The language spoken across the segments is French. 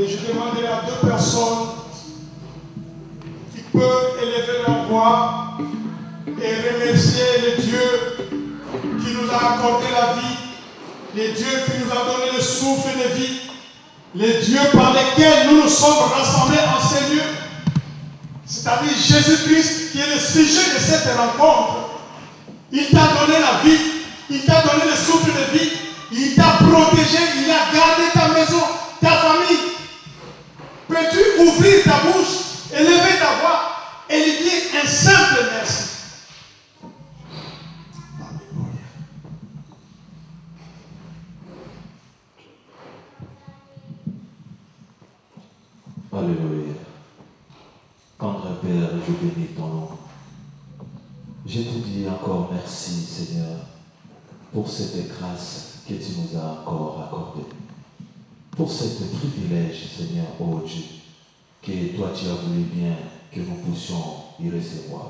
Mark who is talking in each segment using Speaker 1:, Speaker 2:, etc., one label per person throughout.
Speaker 1: Et je demanderai à deux personnes qui peuvent élever leur voix et remercier le Dieu qui nous a accordé la vie, le Dieu qui nous a donné le souffle de vie, le Dieu par lequel nous nous sommes rassemblés en ces lieux, c'est-à-dire Jésus-Christ qui est le sujet de cette rencontre. Il t'a donné la vie, il t'a donné le souffle de vie, il t'a protégé, il a gardé ta maison, ta famille. Peux-tu ouvrir ta bouche, élever ta voix et lui dire un simple merci?
Speaker 2: Alléluia. Tendre Père, je bénis ton nom. Je te dis encore merci, Seigneur, pour cette grâce que tu nous as encore accordée. Pour ce privilège, Seigneur, oh Dieu, que toi tu as voulu bien que nous puissions y recevoir.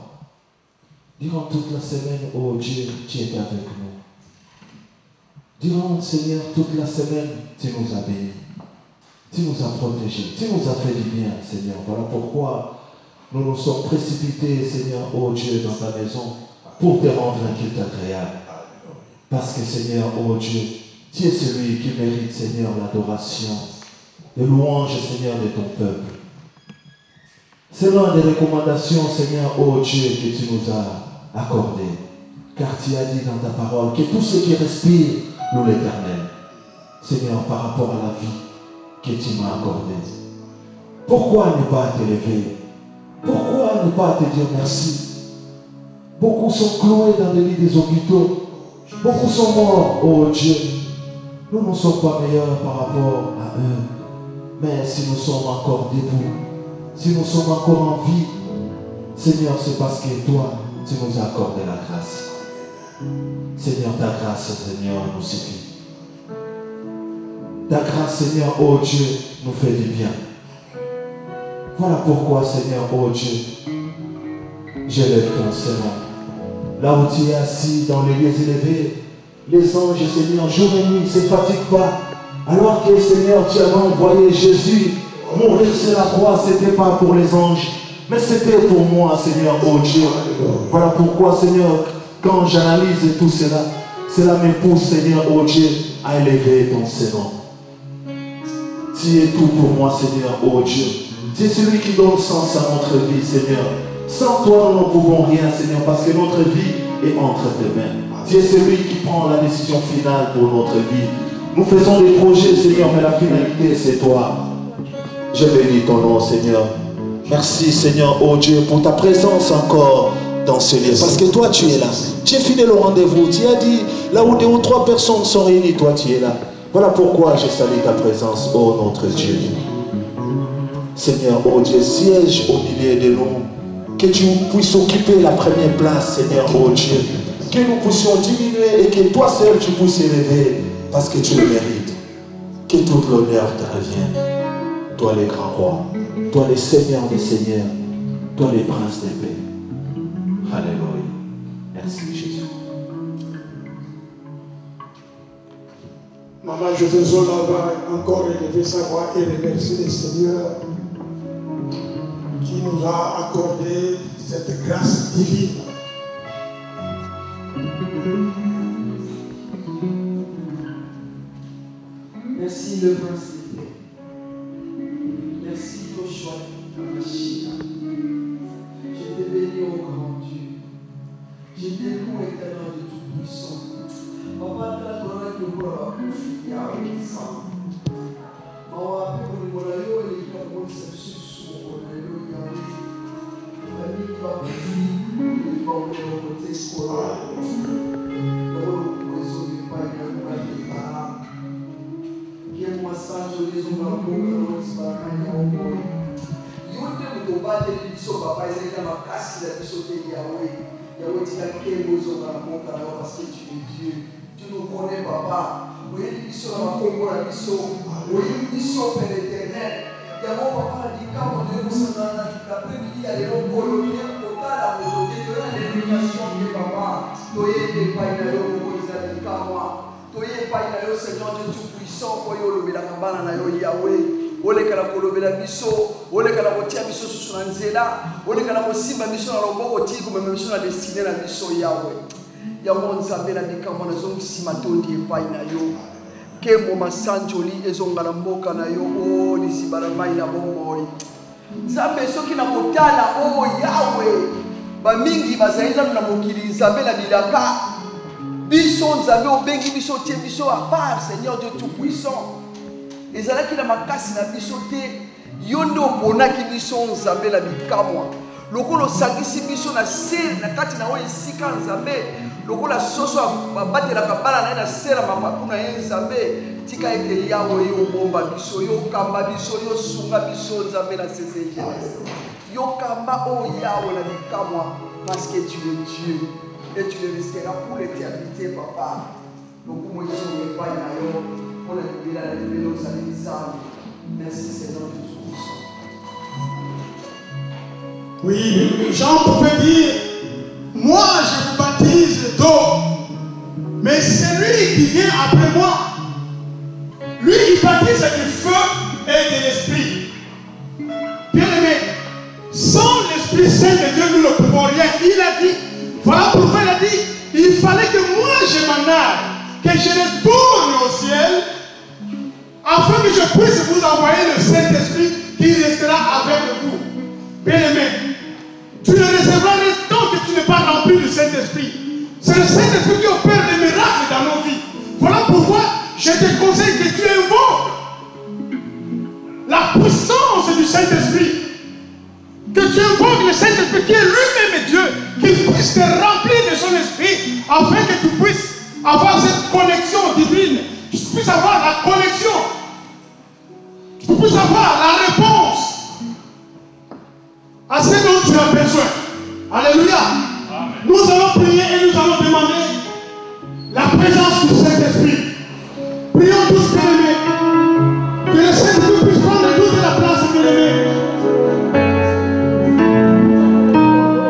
Speaker 2: Durant toute la semaine, oh Dieu, tu étais avec nous. Durant, Seigneur, toute la semaine, tu nous as bénis. Tu nous as protégés, tu nous as fait du bien, Seigneur. Voilà pourquoi nous nous sommes précipités, Seigneur, oh Dieu, dans ta maison, pour te rendre un culte agréable. Parce que, Seigneur, oh Dieu, tu es celui qui mérite, Seigneur, l'adoration, les louanges, Seigneur, de ton peuple. C'est l'une des recommandations, Seigneur, oh Dieu, que tu nous as accordées. Car tu as dit dans ta parole que tout ce qui respire loue l'Éternel. Seigneur, par rapport à la vie que tu m'as accordée, pourquoi ne pas t'élever? Pourquoi ne pas te dire merci? Beaucoup sont cloués dans les lits des hôpitaux. Beaucoup sont morts, oh Dieu. Nous ne sommes pas meilleurs par rapport à eux. Mais si nous sommes encore debout, si nous sommes encore en vie, Seigneur, c'est parce que toi, tu nous as accordé la grâce. Seigneur, ta grâce, Seigneur, nous suffit. Ta grâce, Seigneur, oh Dieu, nous fait du bien. Voilà pourquoi, Seigneur, oh Dieu, j'élève ton Seigneur. Là où tu es assis dans les lieux élevés, les anges, Seigneur, jour et nuit, ne se fatiguent pas. Alors que, Seigneur, tu avais envoyé Jésus mourir sur la croix, ce n'était pas pour les anges, mais c'était pour moi, Seigneur, oh Dieu. Voilà pourquoi, Seigneur, quand j'analyse tout cela, cela me pousse, Seigneur, oh Dieu, à élever ton Seigneur. Tu es tout pour moi, Seigneur, oh Dieu. Tu es celui qui donne sens à notre vie, Seigneur. Sans toi, nous ne pouvons rien, Seigneur, parce que notre vie est entre tes mains. Tu es celui qui prend la décision finale pour notre vie. Nous faisons des projets, Seigneur, mais la finalité, c'est toi. Je bénis ton nom, Seigneur. Merci, Seigneur, oh Dieu, pour ta présence encore dans ce lieu. Parce que toi, tu es là. Tu es fidèle au rendez-vous. Tu as dit, là où 2 ou 3 personnes sont réunies, toi, tu es là. Voilà pourquoi je salue ta présence, oh notre Dieu. Seigneur, oh Dieu, siège au milieu de nous. Que tu puisses occuper la première place, Seigneur, oh Dieu. Que nous puissions diminuer et que toi seul tu puisses élever parce que tu le mérites. Que toute l'honneur te revienne. Toi les grands rois, toi les seigneurs des seigneurs, toi les princes des paix. Alléluia. Merci Jésus.
Speaker 1: Maman José-Zola va encore élever sa voix et remercier le Seigneur qui nous a accordé cette grâce divine.
Speaker 3: Merci le prince de paix. Merci Joshua Machina. Je te bénis au grand Dieu. Je te loue éternel de tout puissant. Papa, tu as donné le corps à profiter à l'ensemble. Maman, pour le moyen, il y a une conception sur le moyen. Il va profiter, il va au côté scolaire. Massage les hommes à bout, c'est pas un peu. Il y a des combats de l'édition, papa, ils étaient à casse la mission de Yahweh. Yahweh dit à quel mot ils ont à mon canal parce que tu es Dieu. Tu nous connais, papa. Vous voyez l'édition à Congo, la mission. Vous voyez l'édition Père éternel. Yahweh, papa, dit quand on devait vous s'en aller, l'après-midi, il y a des gens coloniaux, total, la volonté de l'éducation de papa. Toyé des pailles de l'eau, ils ont dit qu'à moi. Toyé pailles de l'eau, Seigneur de tout puissant, pour yo le Bélakambana na yo Yahweh. olekala kolobela biso olekala kotia biso susu na nzela olekala kosimba biso na loboko ti komema biso na destine na biso yawe yango nzambe na likambo nazongisima tondi epai na yo kembo masanjoli ezonga na mboka na yo o liziba na mai na bomoi nzambe soki na kotala o yawe bamingi bazali nzambe na mokili nzambe na bilaka biso nzambe obengi biso tie biso à part Seigneur Dieu tout puissant ezalaki na makasi na biso te yo nde oponaki biso nzambe na bikamwa lokola osangisi biso na se na kati na oyo esika nzambe lokola soso babatelaka bala na ye na se na mapapu na ye nzambe tika ete yawe yo obomba biso yo okamba biso yo osunga biso nzambe na CCG yo kamba o yawe na bikamwa parce que tu es Dieu et tu le resteras pour l'éternité papa lokumu yetu epai na yo mpona libela na libela ozali nzambe merci Seigneur Jésus.
Speaker 1: Oui, Jean pouvait dire, moi je vous baptise d'eau, mais celui qui vient après moi, lui il baptise du feu et de l'esprit. Bien aimé, sans l'Esprit Saint de Dieu, nous ne pouvons rien. Il a dit, voilà pourquoi il a dit, il fallait que moi je m'en aille, que je retourne au ciel, afin que je puisse vous envoyer le Saint-Esprit qui restera avec vous. Bien aimé, tu ne recevras rien tant que tu n'es pas rempli du Saint-Esprit. C'est le Saint-Esprit qui opère des miracles dans nos vies. Voilà pourquoi je te conseille que tu invoques la puissance du Saint-Esprit. Que tu invoques le Saint-Esprit qui est lui-même Dieu, qui puisse te remplir de son esprit afin que tu puisses avoir cette connexion divine, que tu puisses avoir la connexion, que tu puisses avoir la réponse à ce dont tu as besoin. Alléluia. Amen. Nous allons prier et nous allons demander la présence du Saint-Esprit. Prions tous, bien-aimés, que le Saint-Esprit puisse prendre toute la place, bien-aimés.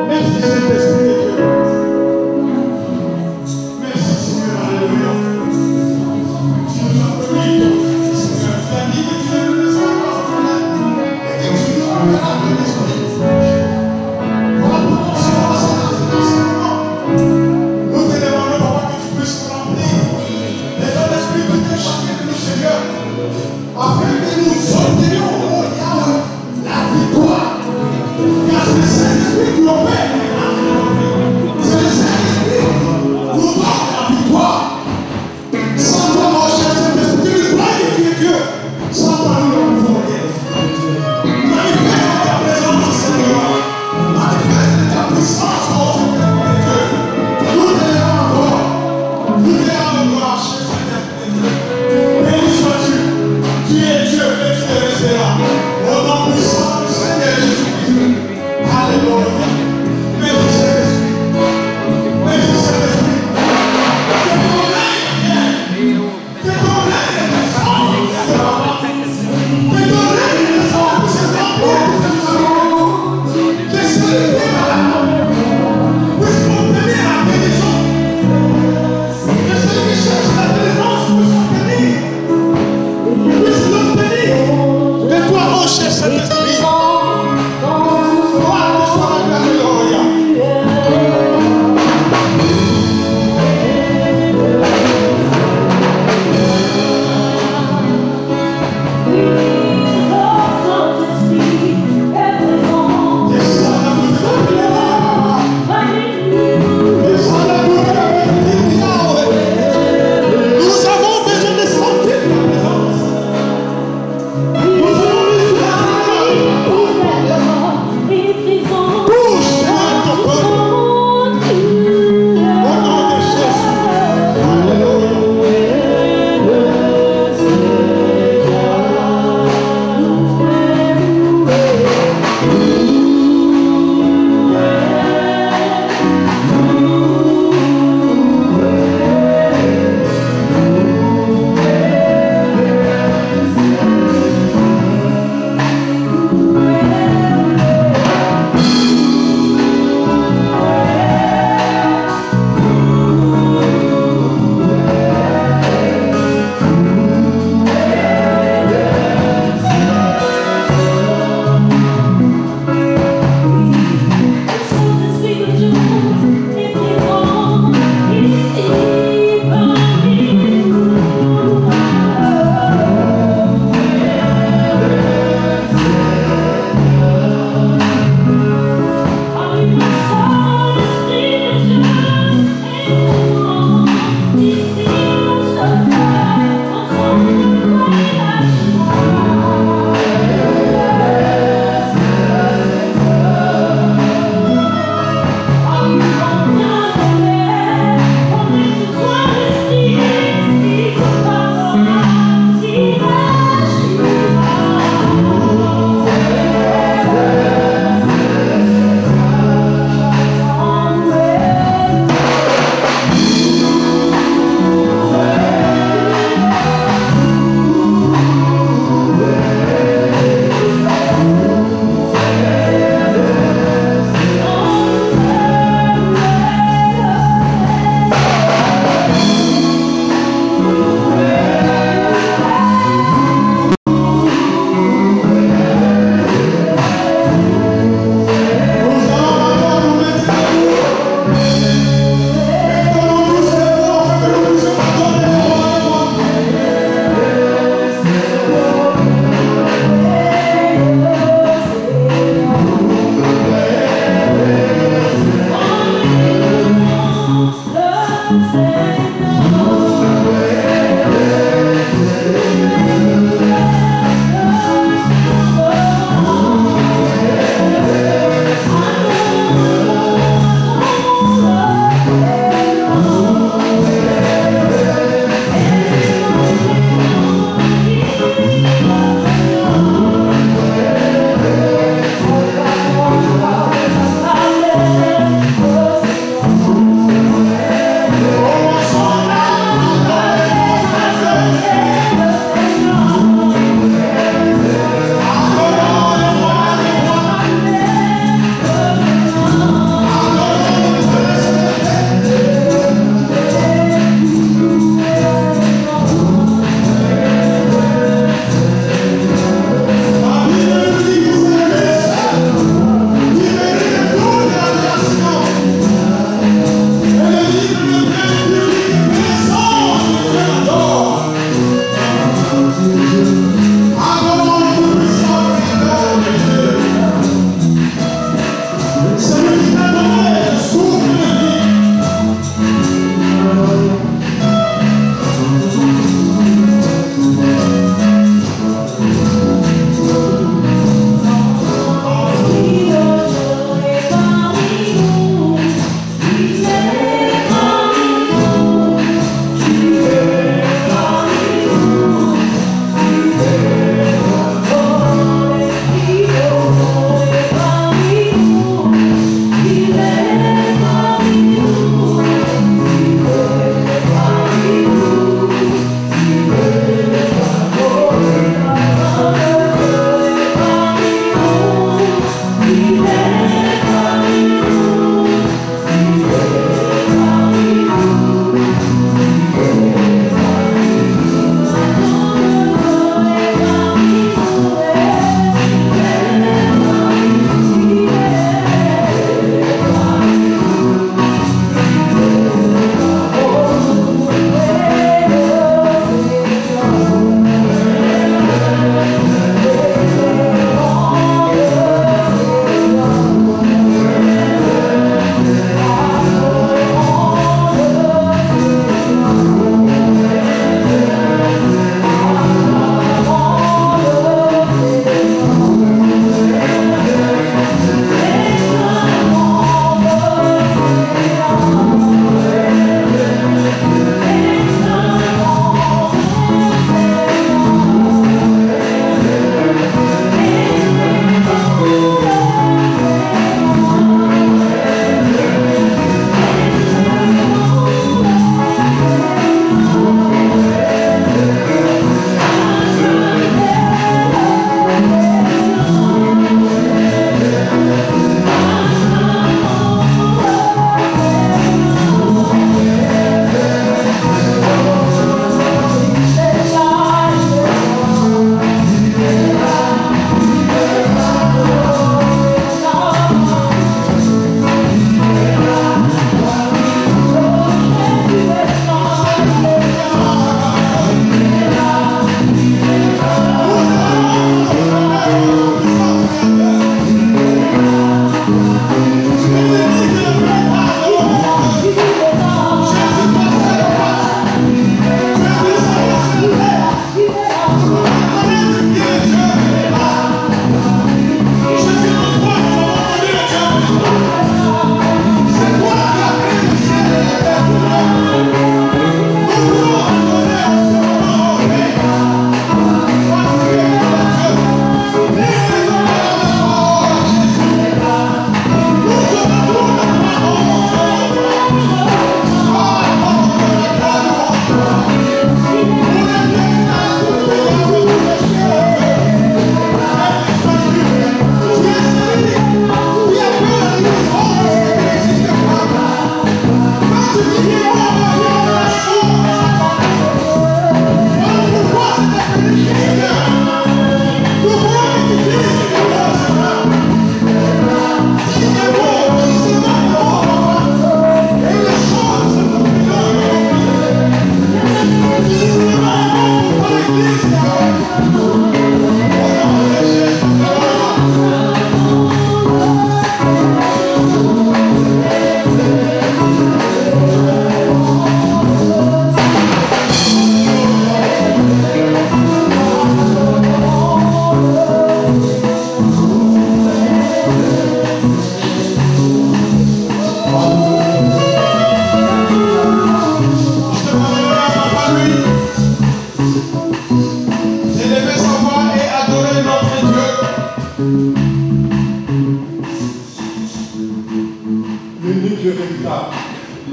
Speaker 1: Merci Saint-Esprit de Dieu. Merci Seigneur, alléluia. Tu nous as permis, Seigneur, tu as dit que tu es le Seigneur et que tu nous enverras de l'Esprit. Voilà pourquoi nous te demandons, Papa, que tu puisses nous remplir de ton esprit de chacun de nous, Seigneur, afin que nous obtenions au Yahweh la victoire. Car c'est le Saint-Esprit qui opère. C'est le Saint-Esprit qui nous donne la victoire. Sans toi, mon cher Saint-Esprit, tu nous crois que tu es Dieu. Sans toi, nous ne pouvons rien. Manifeste ta présence, Seigneur. Manifeste ta puissance, mon Seigneur de Dieu. Nous te levons encore. Nous te levons encore, cher Saint-Esprit de Dieu. Béni sois-tu. Tu es Dieu et tu te resteras. Au nom puissant du Seigneur Jésus-Christ. Alléluia. Merci Saint-Esprit. Merci Saint-Esprit. Que ton règne vienne. Que ton règne descende. Que ton règne descende pour se remplir de cette famille. Que celui qui est malade puisse obtenir la guérison. Que celui qui cherche la délivrance puisse obtenir. Puisse l'obtenir. De toi, mon cher Saint-Esprit. Nous avons besoin de sentir ta présence. Nous avons besoin de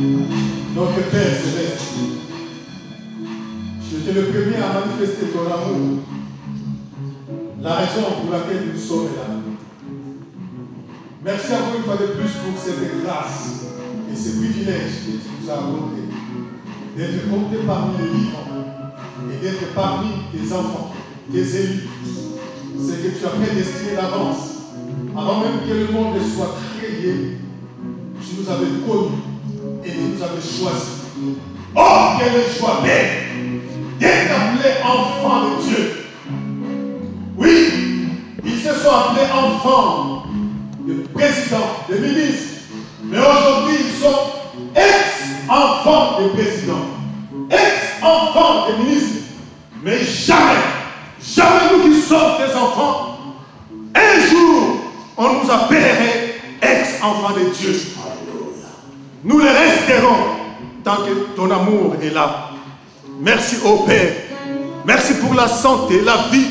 Speaker 1: Notre Père Céleste, tu étais le premier à manifester ton amour, la raison pour laquelle nous sommes là. Merci encore une fois de plus pour cette grâce et ce privilège que tu nous as accordé d'être compté parmi les vivants et d'être parmi tes enfants, tes élus. C'est que tu as prédestiné d'avance, avant même que le monde soit créé, tu nous avais connus et tu nous avais choisis. Oh, quel choix d'être appelés enfants de Dieu. Oui, ils se sont appelés enfants de présidents, de ministres, mais aujourd'hui ils sont ex-enfants de présidents, ex-enfants de ministres. Mais jamais nous qui sommes tes enfants, un jour on nous appellerait ex-enfants de Dieu. Nous le resterons tant que ton amour est là. Merci au Père. Merci pour la santé, la vie.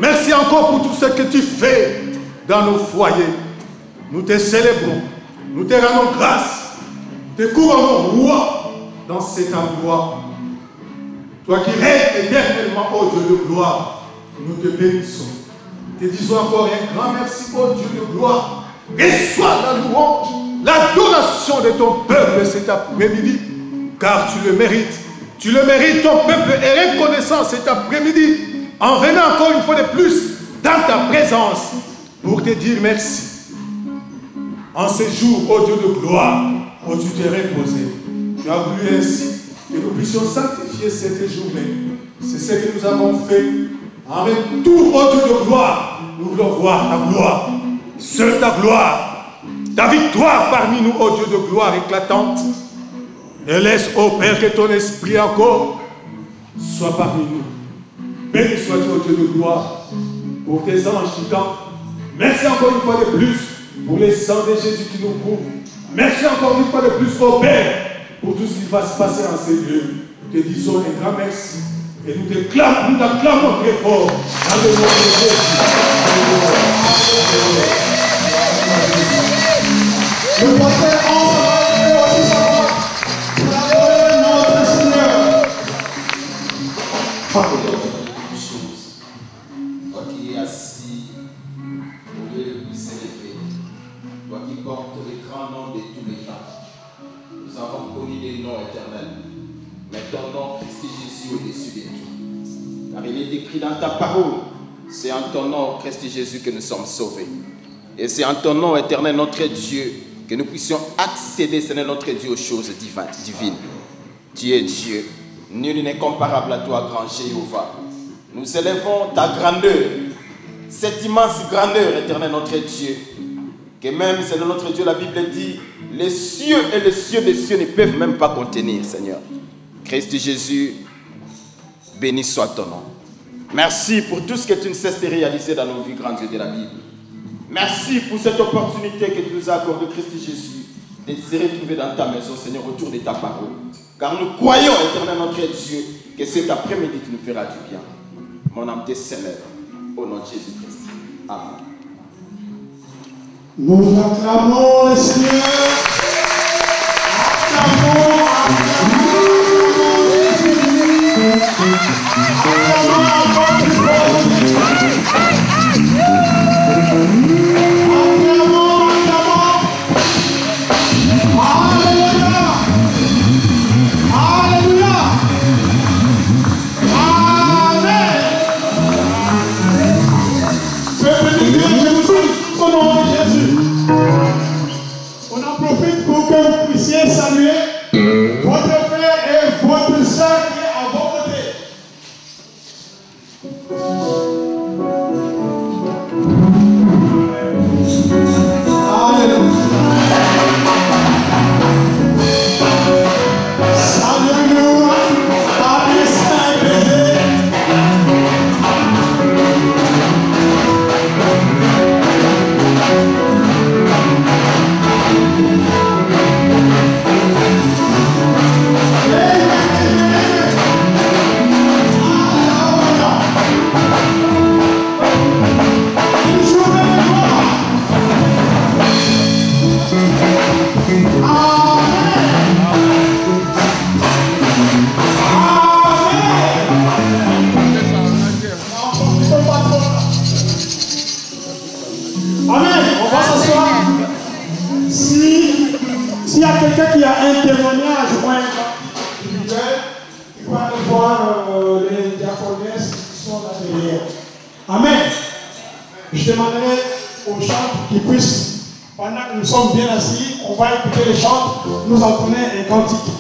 Speaker 1: Merci encore pour tout ce que tu fais dans nos foyers. Nous te célébrons. Nous te rendons grâce. Nous te couronnons roi dans cet endroit. Toi qui règnes éternellement, ô Dieu de gloire, nous te bénissons. Te disons encore un grand merci, ô Dieu de gloire. Reçois la louange, l'adoration de ton peuple cet après-midi, car tu le mérites. Tu le mérites, ton peuple est reconnaissant cet après-midi, en venant encore une fois de plus dans ta présence, pour te dire merci. En ce jour, ô Dieu de gloire, où tu t'es reposé, tu as voulu ainsi que nous puissions sanctifier cette journée. C'est ce que nous avons fait. En retour, ô Dieu de gloire, nous voulons voir ta gloire. Seule ta gloire, ta victoire parmi nous, ô Dieu de gloire éclatante. Et laisse, ô Père, que ton esprit encore soit parmi nous. Béni sois-tu, ô Dieu de gloire, pour tes anges qui t'entrent. Merci encore une fois de plus pour les sangs de Jésus qui nous couvrent. Merci encore une fois de plus, ô Père, pour tout ce qui va se passer en ces lieux. Nous te disons un grand merci. Et nous t'acclamons très fort dans le nom de Jésus.
Speaker 3: Le pasteur Hans va aussi sa voix pour adorer notre Seigneur.
Speaker 4: Toi qui es assis au lieu le plus élevé, toi qui portes le grand nom de tous les temps, nous avons connu des noms éternels, mais ton nom, Christ Jésus, au-dessus de tout. Car il est écrit dans ta parole, c'est en ton nom, Christ Jésus, que nous sommes sauvés. Et c'est en ton nom, éternel, notre Dieu, que nous puissions accéder, Seigneur notre Dieu, aux choses divines. Tu es Dieu. Nul n'est comparable à toi, grand Jéhovah. Nous élevons ta grandeur, cette immense grandeur, éternel notre Dieu, que même, Seigneur notre Dieu, la Bible dit, les cieux et les cieux des cieux ne peuvent même pas contenir, Seigneur. Christ Jésus, béni soit ton nom. Merci pour tout ce que tu ne cesses de réaliser dans nos vies, grand Dieu de la Bible. Merci pour cette opportunité que tu nous as accordée, Christ Jésus, de se retrouver dans ta maison, Seigneur, autour de ta parole. Car nous croyons, éternel notre Dieu, que cet après-midi, tu nous feras du bien. Mon âme te célèbre, au nom de Jésus-Christ. Amen.
Speaker 1: Nous acclamons le Seigneur. Acclamons, on en profite pour que vous puissiez saluer votre frère et votre soeur qui est à vos côtés. Alléluia. Salut-nous, Paris Saint-Pédé. prière. Amen. Je demanderai aux chants qui puissent, pendant que nous sommes bien assis, on va écouter les chants, nous entonner un cantique.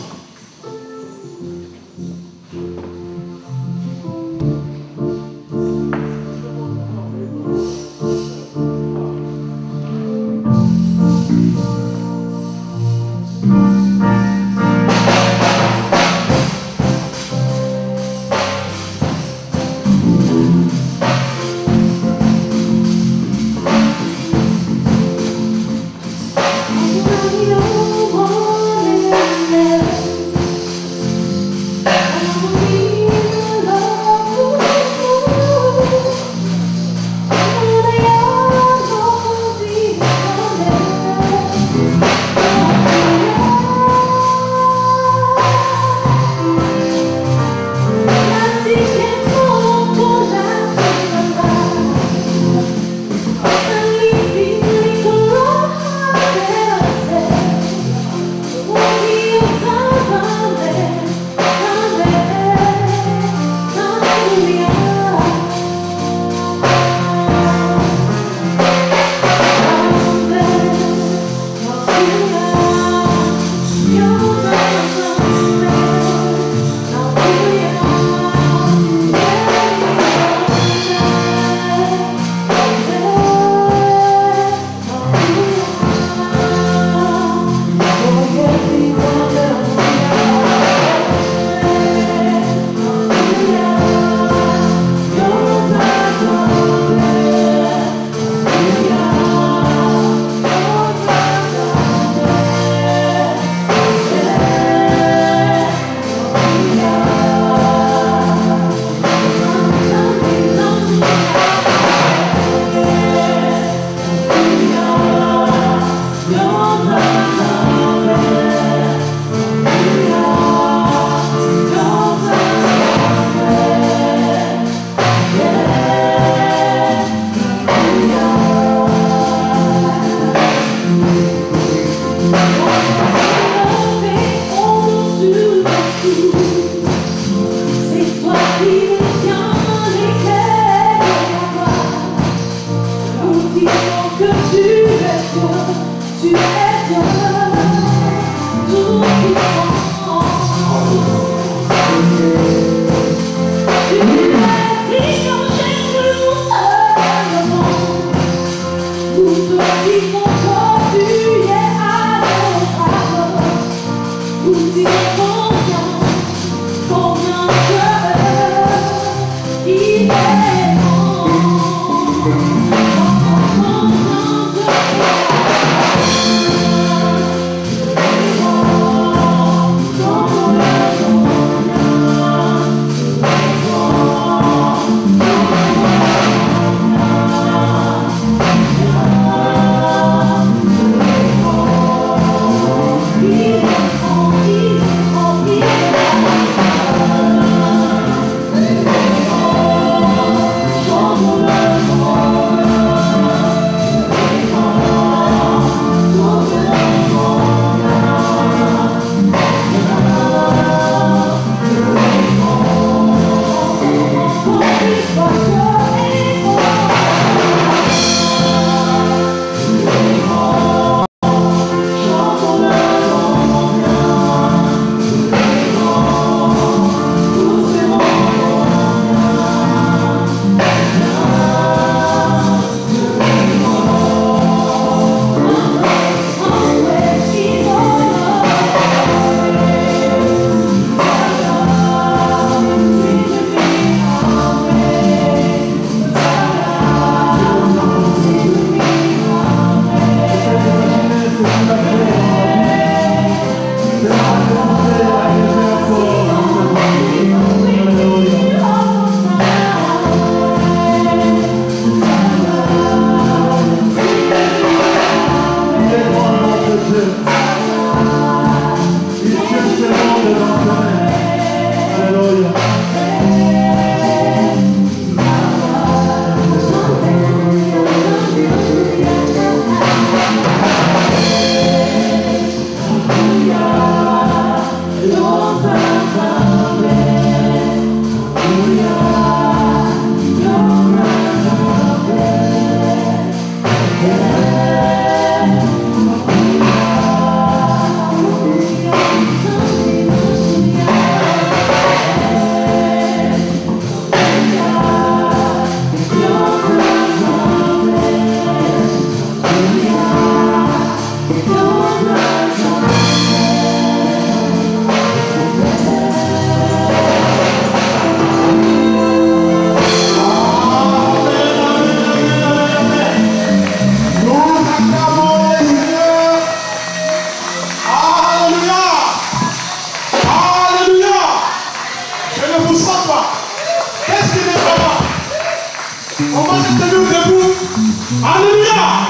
Speaker 1: Alléluia.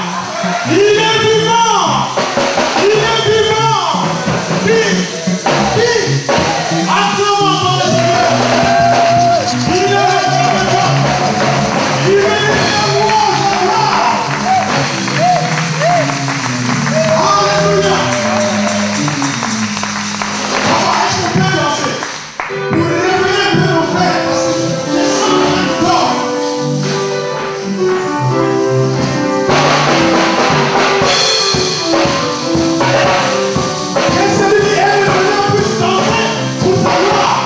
Speaker 1: Il est vivant. Il est vivant. Qui acclame dans le Seigneur. Il est vivant. Il est vivant. Alléluia. On va bien danser. Pour réveiller un peu nos frères, parce que je sens qu'ils dorment. Que celui qui aime le Seigneur puisse danser pour sa gloire.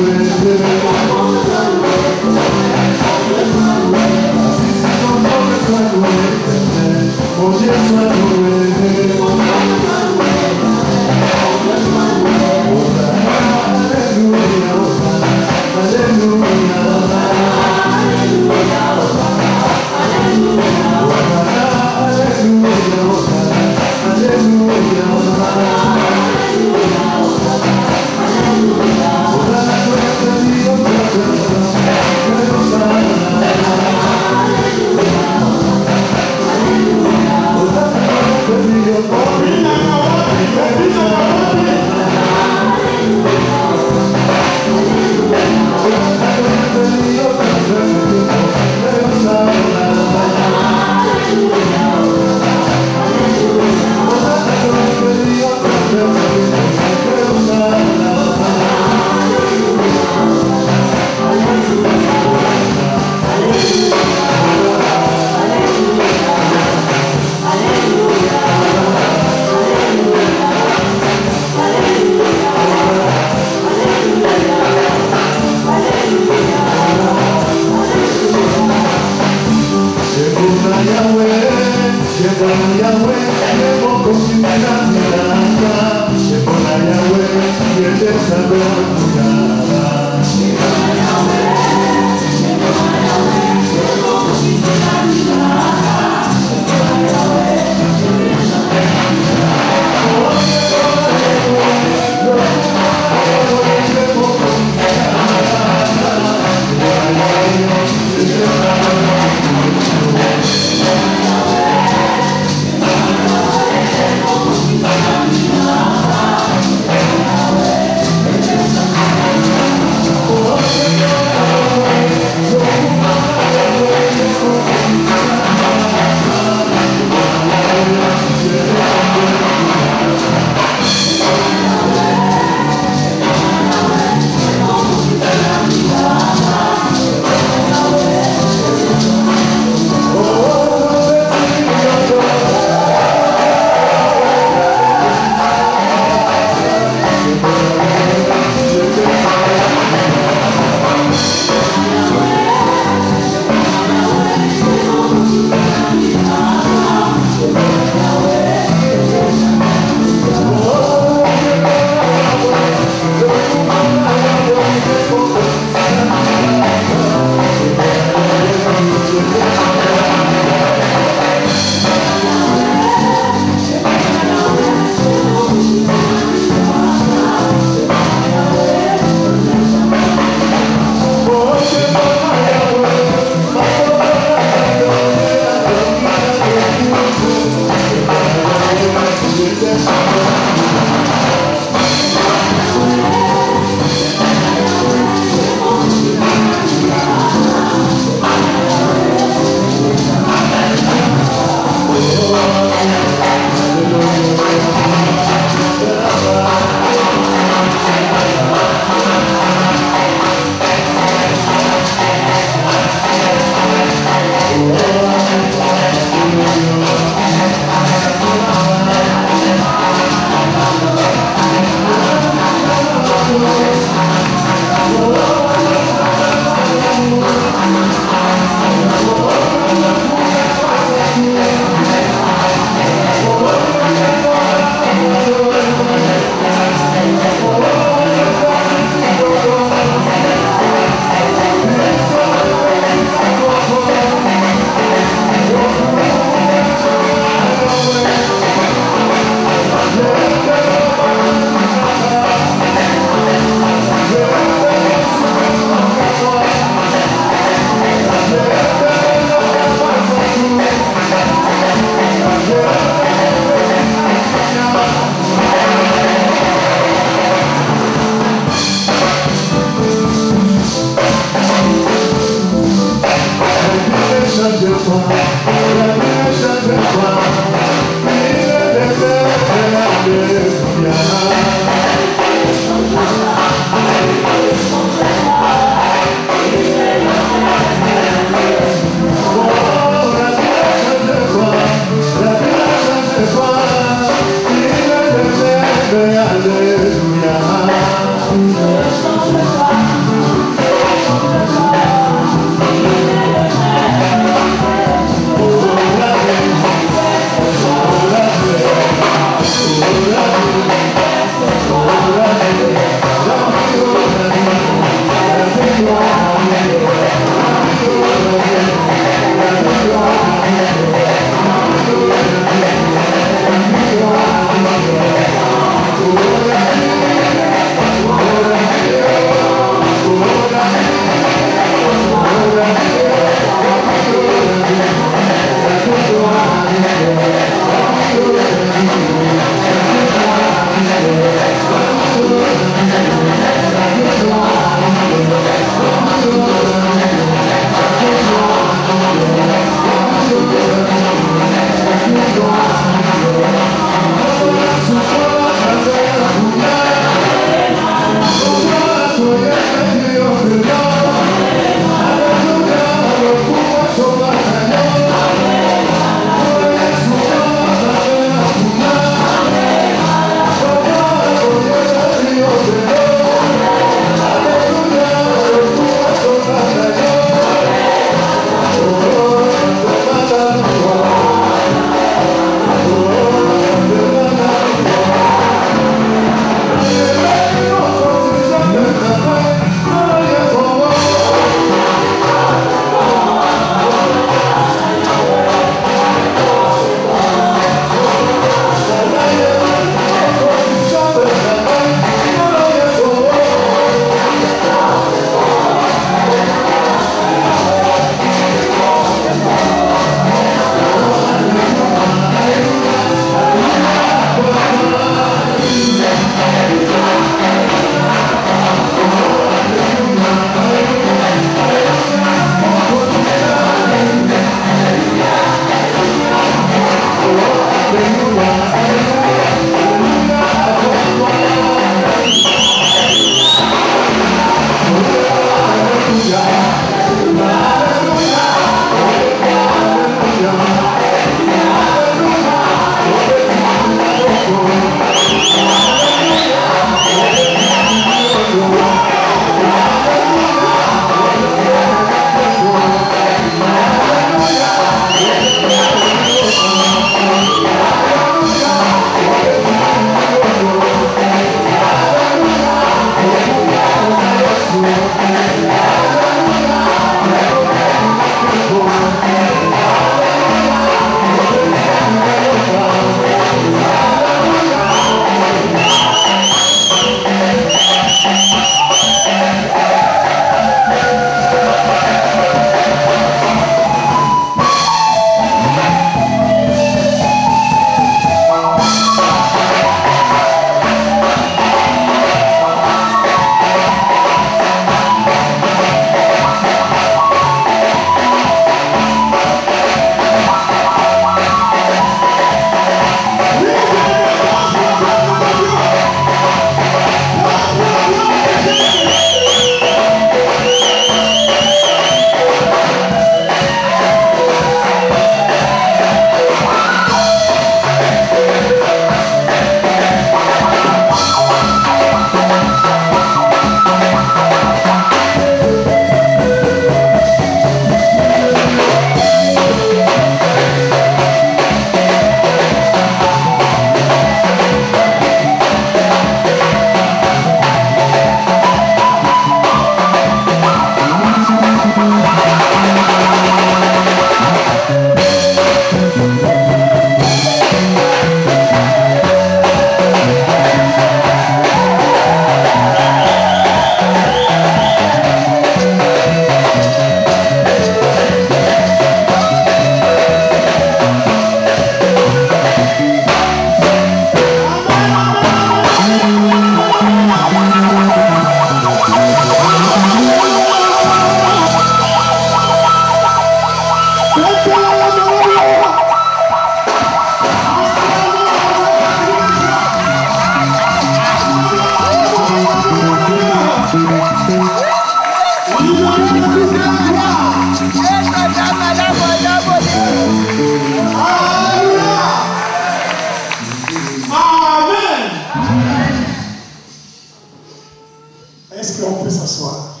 Speaker 1: Est-ce qu'on peut s'asseoir?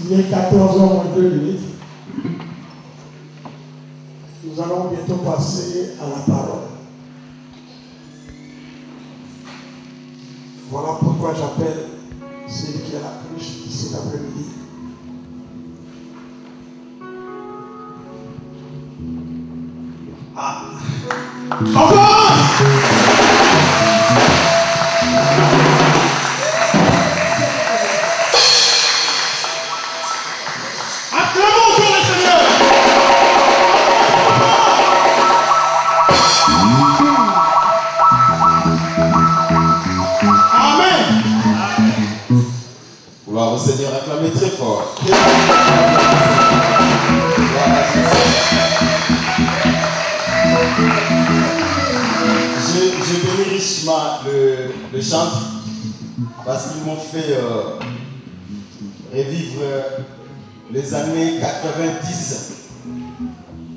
Speaker 1: Il est 14h moins 2 minutes. Nous allons bientôt passer à la parole. Voilà pourquoi j'appelle celui qui a la cruche cet après-midi. Ah! Encore! Acclamons pour le Seigneur! Amen!
Speaker 4: Gloire au Seigneur, acclamez très fort. J'ai béni richement le chant parce qu'ils m'ont fait revivre les années 90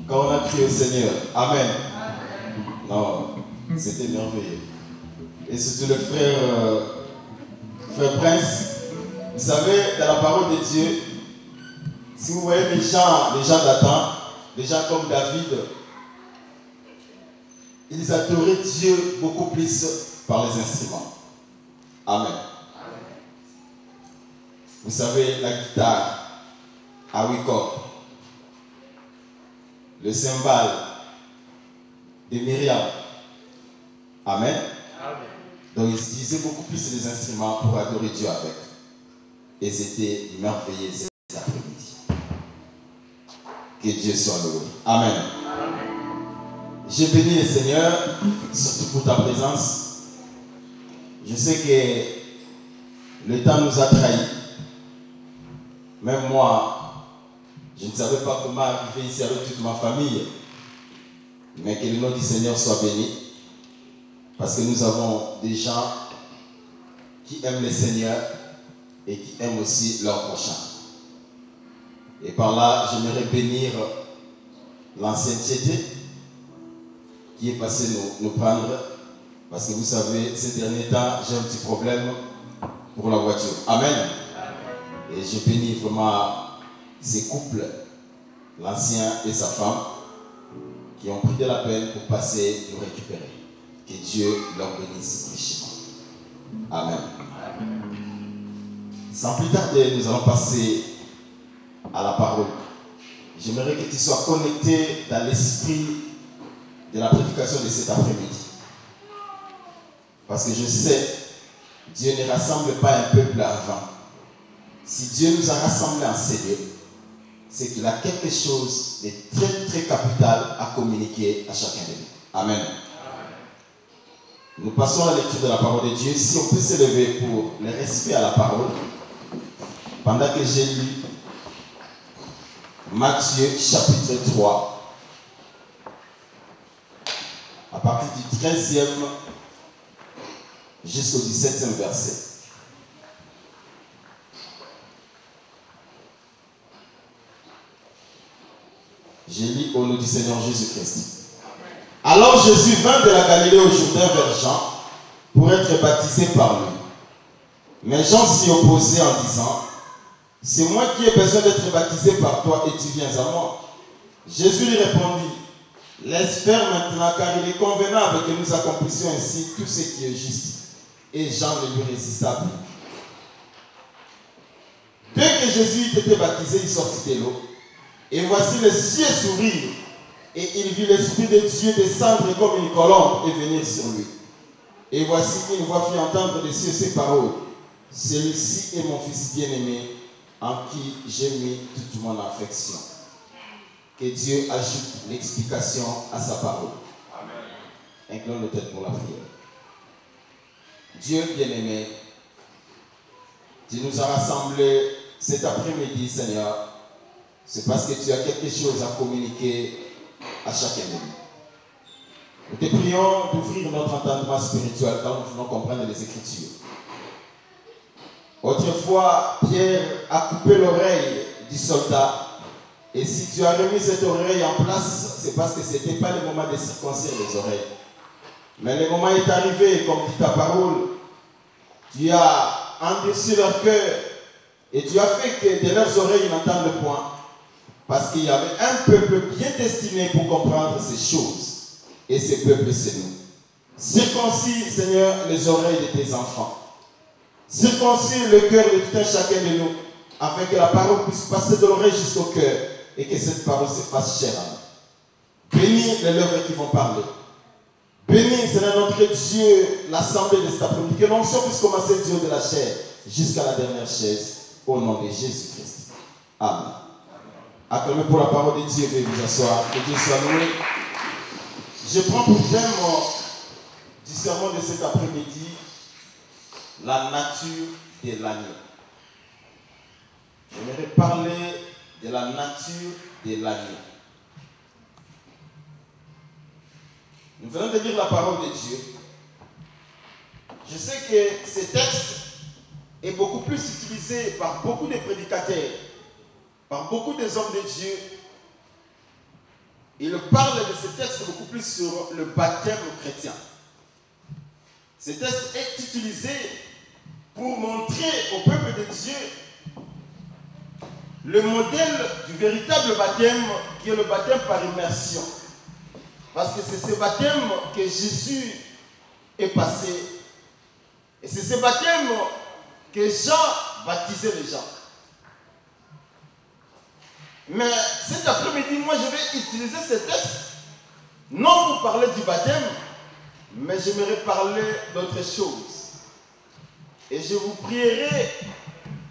Speaker 4: quand on a crié au Seigneur. Amen. Non, c'était merveilleux. Et surtout le frère Prince, vous savez, dans la parole de Dieu, si vous voyez les gens d'antan, des gens comme David, ils adoraient Dieu beaucoup plus par les instruments. Amen. Vous savez, la guitare à 8 cordes, le cymbale de Myriam. Amen. Donc ils utilisaient beaucoup plus les instruments pour adorer Dieu avec. Et c'était merveilleux cet après-midi. Que Dieu soit loué. Amen. J'ai béni le Seigneur, surtout pour ta présence. Je sais que le temps nous a trahis. Même moi, Je ne savais pas comment arriver ici avec toute ma famille. Mais que le nom du Seigneur soit béni. Parce que nous avons des gens qui aiment le Seigneur et qui aiment aussi leur prochain. Et par là, j'aimerais bénir l'ancienne Tchété qui est passé nous prendre. Parce que vous savez, ces derniers temps, j'ai un petit problème pour la voiture. Amen. Et je bénis vraiment ces couples, l'ancien et sa femme, qui ont pris de la peine pour passer nous récupérer. Que Dieu leur bénisse richement. Amen. Sans plus tarder, nous allons passer à la parole. J'aimerais que tu sois connecté dans l'esprit de la prédication de cet après-midi. Parce que je sais, Dieu ne rassemble pas un peuple en vain. Si Dieu nous a rassemblés en ces lieux, c'est qu'il a quelque chose de très très capital à communiquer à chacun de nous. Amen. Nous passons à la lecture de la parole de Dieu. Si on peut s'élever pour le respect à la parole, pendant que j'ai lu Matthieu chapitre 3, à partir du 13e jusqu'au 17e verset. Je lis au nom du Seigneur Jésus-Christ. Alors Jésus vint de la Galilée au Jourdain vers Jean pour être baptisé par lui. Mais Jean s'y opposait en disant, « C'est moi qui ai besoin d'être baptisé par toi et tu viens à moi. » Jésus lui répondit, « Laisse faire maintenant car il est convenable que nous accomplissions ainsi tout ce qui est juste. » Et Jean ne lui résista plus. Dès que Jésus eut été baptisé, il sortit de l'eau. Et voici le ciel s'ouvrir, et il vit l'Esprit de Dieu descendre comme une colombe et venir sur lui. Et voici une voix fit entendre des cieux ces paroles. Celui-ci est mon Fils bien-aimé, en qui j'ai mis toute mon affection. Que Dieu ajoute l'explication à sa parole. Amen. Inclinons nos têtes pour la prière. Dieu bien-aimé, tu nous as rassemblés cet après-midi, Seigneur. C'est parce que tu as quelque chose à communiquer à chacun de nous. Nous te prions d'ouvrir notre entendement spirituel quand nous voulons comprendre les Écritures. Autrefois, Pierre a coupé l'oreille du soldat. Et si tu as remis cette oreille en place, c'est parce que ce n'était pas le moment de circoncire les oreilles. Mais le moment est arrivé, comme dit ta parole, tu as endurci leur cœur et tu as fait que de leurs oreilles n'entendent point. Parce qu'il y avait un peuple bien destiné pour comprendre ces choses. Et ce peuple, c'est nous. Circoncis, Seigneur, les oreilles de tes enfants. Circoncis le cœur de tout un chacun de nous, afin que la parole puisse passer de l'oreille jusqu'au cœur et que cette parole se fasse chère à nous. Bénis les lèvres qui vont parler. Bénis, Seigneur notre Dieu, l'assemblée de cet après-midi. Que l'onction puisse commencer du haut de la chair jusqu'à la dernière chaise, au nom de Jésus-Christ. Amen. Acclamez pour la parole de Dieu, veuillez vous asseoir. Que Dieu soit loué. Je prends pour thème du sermon de cet après-midi la nature de l'agneau. J'aimerais parler de la nature de l'agneau. Nous venons de lire la parole de Dieu. Je sais que ce texte est beaucoup plus utilisé par beaucoup de prédicateurs, par beaucoup des hommes de Dieu. Il parle de ce texte beaucoup plus sur le baptême chrétien. Ce texte est utilisé pour montrer au peuple de Dieu le modèle du véritable baptême qui est le baptême par immersion. Parce que c'est ce baptême que Jésus est passé. Et c'est ce baptême que Jean baptisait les gens. Mais cet après-midi, moi je vais utiliser ce texte, non pour parler du baptême, mais j'aimerais parler d'autre chose. Et je vous prierai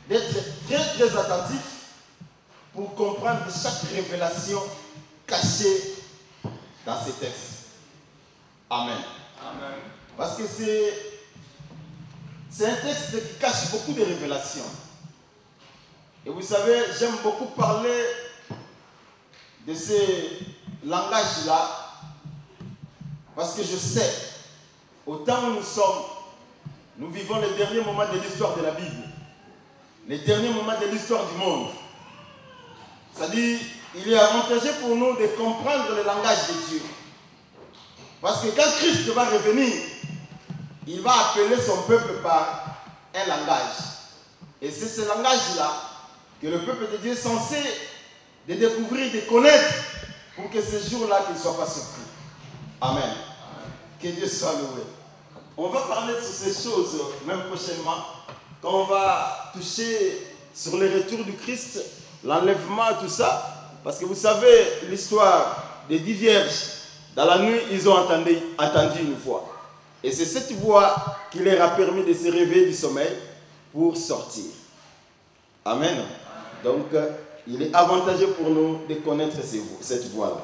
Speaker 4: d'être très très attentif pour comprendre chaque révélation cachée dans ces textes. Amen. Amen. Parce que c'est un texte qui cache beaucoup de révélations. Et vous savez, j'aime beaucoup parler
Speaker 5: de ces langages-là, parce que je sais, au temps où nous sommes, nous vivons les derniers moments de l'histoire de la Bible, les derniers moments de l'histoire du monde. C'est-à-dire, il est avantageux pour nous de comprendre le langage de Dieu. Parce que quand Christ va revenir, il va appeler son peuple par un langage. Et c'est ce langage-là que le peuple de Dieu est censé de découvrir, de connaître, pour que ce jour-là, qu'il ne soit pas surpris. Amen. Que Dieu soit loué. On va parler sur ces choses, même prochainement, quand on va toucher sur le retour du Christ, l'enlèvement, tout ça. Parce que vous savez, l'histoire des 10 vierges, dans la nuit, ils ont entendu une voix. Et c'est cette voix qui leur a permis de se réveiller du sommeil pour sortir. Amen. Donc, il est avantageux pour nous de connaître cette voix-là.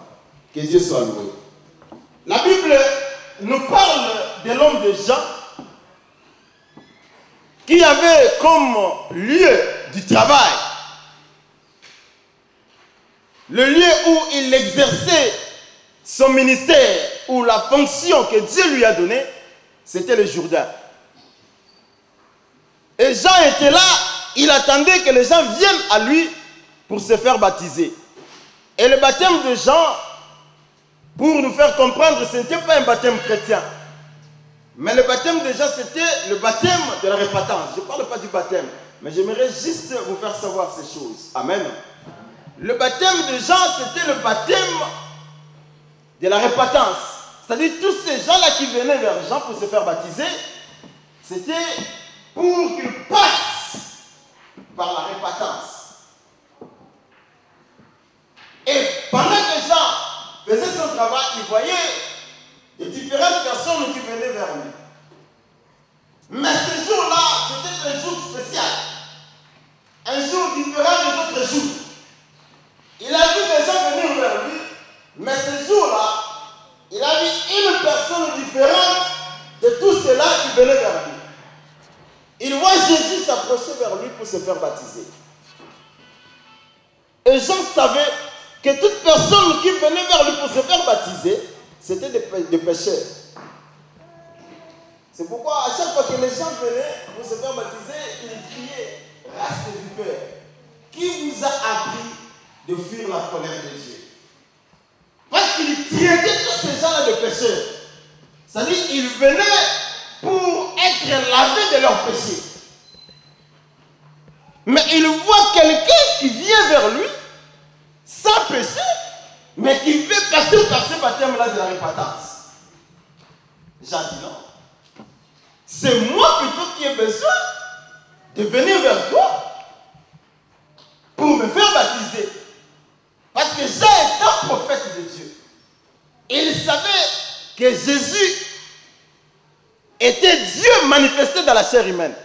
Speaker 5: Que Dieu soit loué. La Bible nous parle de l'homme de Jean qui avait comme lieu du travail, le lieu où il exerçait son ministère ou la fonction que Dieu lui a donnée, c'était le Jourdain. Et Jean était là, il attendait que les gens viennent à lui pour se faire baptiser. Et le baptême de Jean, pour nous faire comprendre, ce n'était pas un baptême chrétien. Mais le baptême de Jean, c'était le baptême de la repentance. Je ne parle pas du baptême, mais j'aimerais juste vous faire savoir ces choses. Amen. Le baptême de Jean, c'était le baptême de la repentance. C'est-à-dire tous ces gens-là qui venaient vers Jean pour se faire baptiser, c'était pour qu'ils passent par la repentance. Et pendant que Jean faisait son travail, il voyait les différentes personnes qui venaient vers lui. Mais ce jour-là, c'était un jour spécial. Un jour différent des autres jours. Il a vu des gens venir vers lui, mais ce jour-là, il a vu une personne différente de tous ceux-là qui venaient vers lui. Il voit Jésus s'approcher vers lui pour se faire baptiser. Et Jean savait que toute personne qui venait vers lui pour se faire baptiser, c'était des pécheurs. C'est pourquoi à chaque fois que les gens venaient pour se faire baptiser, ils criaient « Race de vipères, qui vous a appris de fuir la colère de Dieu ?» Parce qu'il traitait tous ces gens-là de pécheurs. C'est-à-dire qu'ils venaient pour être lavés de leurs péchés. Mais il voit quelqu'un qui vient vers lui sans péché, mais qui veut passer par ce baptême-là de la repentance. J'ai dit non. C'est moi plutôt qui ai besoin de venir vers toi pour me faire baptiser. Parce que Jean est un prophète de Dieu. Il savait que Jésus était Dieu manifesté dans la chair humaine.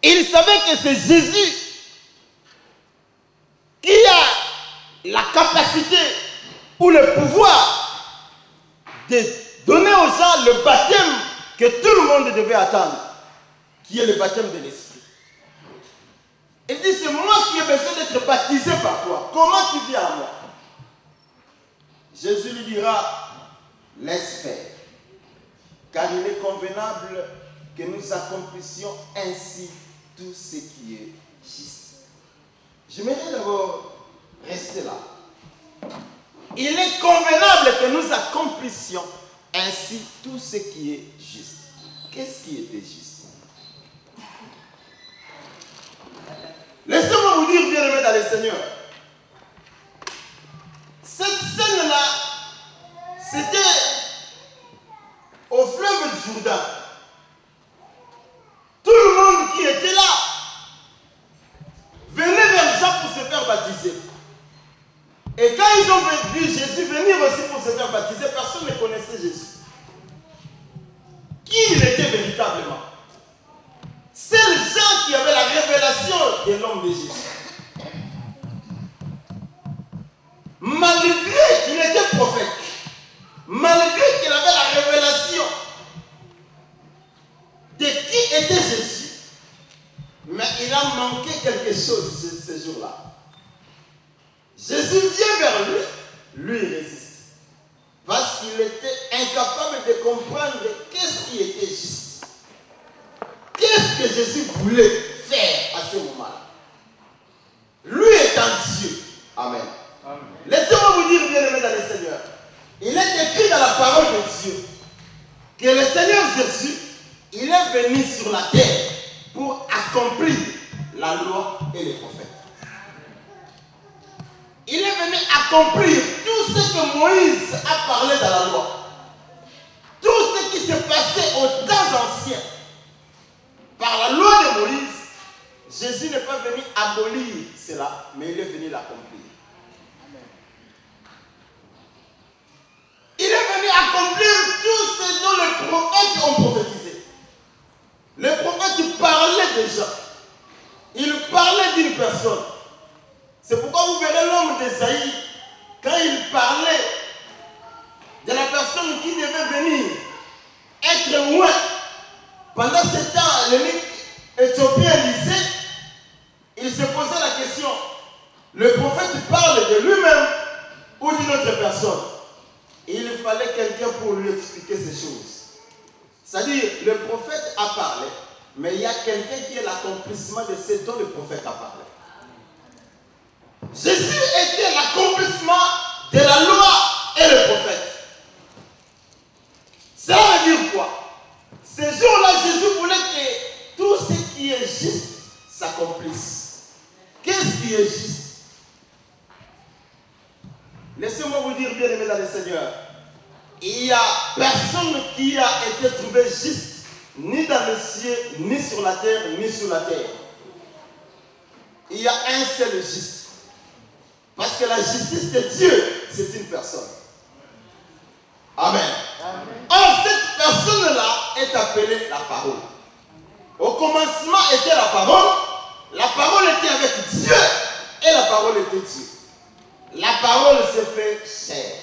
Speaker 5: Il savait que c'est Jésus qui a la capacité ou le pouvoir de donner aux gens le baptême que tout le monde devait attendre, qui est le baptême de l'Esprit. Il dit, c'est moi qui ai besoin d'être baptisé par toi. Comment tu viens à moi? Jésus lui dira, laisse faire, car il est convenable que nous accomplissions ainsi tout ce qui est juste. J'aimerais d'abord rester là. Il est convenable que nous accomplissions ainsi tout ce qui est juste. Qu'est-ce qui était juste? Laissez-moi vous dire, bien-aimés dans le Seigneur, cette scène-là, c'était au fleuve du Jourdain. Tout le monde qui était là venait vers Jean pour se faire baptiser. Et quand ils ont vu Jésus venir aussi pour se faire baptiser, personne ne connaissait Jésus. Qui il était véritablement? C'est le Jean qui avait la révélation de l'homme de Jésus. Malgré qu'il était prophète, malgré qu'il avait la révélation de qui était Jésus, mais il a manqué quelque chose ce jour-là. Jésus vient vers lui, lui il résiste. Parce qu'il était incapable de comprendre qu'est-ce qui était juste. Qu'est-ce que Jésus voulait faire à ce moment-là. Lui étant Dieu. Amen. Amen. Laissez-moi vous dire, bien-aimés dans le Seigneur, il est écrit dans la parole de Dieu que le Seigneur Jésus, il est venu sur la terre pour accomplir la loi et les prophètes. Il est venu accomplir tout ce que Moïse a parlé dans la loi. Tout ce qui s'est passé aux temps anciens. Par la loi de Moïse, Jésus n'est pas venu abolir cela, mais il est venu l'accomplir. Il est venu accomplir tout ce dont les prophètes ont prophétisé. Les prophètes parlaient déjà. Ils parlaient d'une personne. C'est pourquoi vous verrez l'homme d'Ésaïe, quand il parlait de la personne qui devait venir être loin. Pendant ce temps, l'ennemi éthiopien disait, il se posait la question, le prophète parle de lui-même ou d'une autre personne. Il fallait quelqu'un pour lui expliquer ces choses. C'est-à-dire, le prophète a parlé, mais il y a quelqu'un qui est l'accomplissement de ce dont le prophète a parlé. Jésus était l'accomplissement de la loi et le prophète. Ça veut dire quoi? Ces jours-là, Jésus voulait que tout ce qui est juste s'accomplisse. Qu'est-ce qui est juste? Laissez-moi vous dire, bien-aimés dans le Seigneur, il n'y a personne qui a été trouvé juste, ni dans le ciel, ni sur la terre, ni sur la terre. Il y a un seul juste. Parce que la justice de Dieu, c'est une personne. Amen. Amen. Or, cette personne-là est appelée la parole. Au commencement était la parole était avec Dieu, et la parole était Dieu. La parole se fait chair.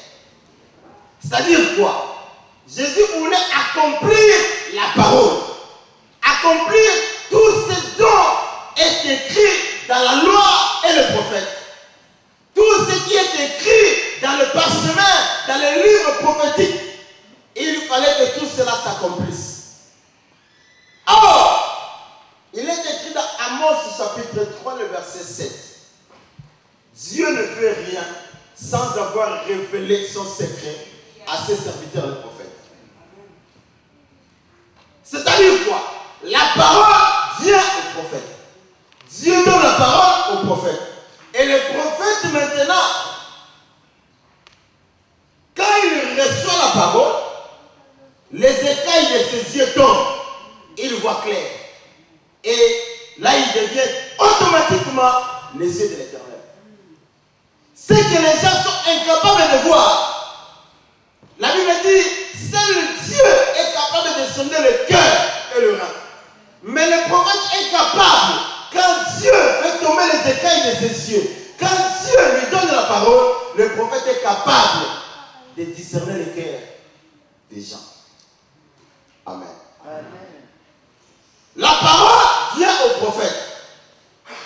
Speaker 5: C'est-à-dire quoi? Jésus voulait accomplir la parole. Accomplir tout ce dont est écrit dans la loi et le prophète. Tout ce qui est écrit dans le parchemin, dans les livres prophétiques, il fallait que tout cela s'accomplisse. Or, il est écrit dans Amos chapitre 3, le verset 7. Dieu ne fait rien sans avoir révélé son secret à ses serviteurs les prophètes. C'est-à-dire quoi? La parole vient au prophète. Dieu donne la parole au prophète. Et le prophète maintenant, quand il reçoit la parole, les écailles de ses yeux tombent, il voit clair. Et là, il devient automatiquement les yeux de l'Éternel. Ce que les gens sont incapables de voir. La Bible dit, seul Dieu est capable de sonder le cœur et le rein. Mais le prophète est capable, quand Dieu fait tomber les écailles de ses yeux, quand Dieu lui donne la parole, le prophète est capable de discerner le cœur des gens. Amen. Amen. La parole vient au prophète.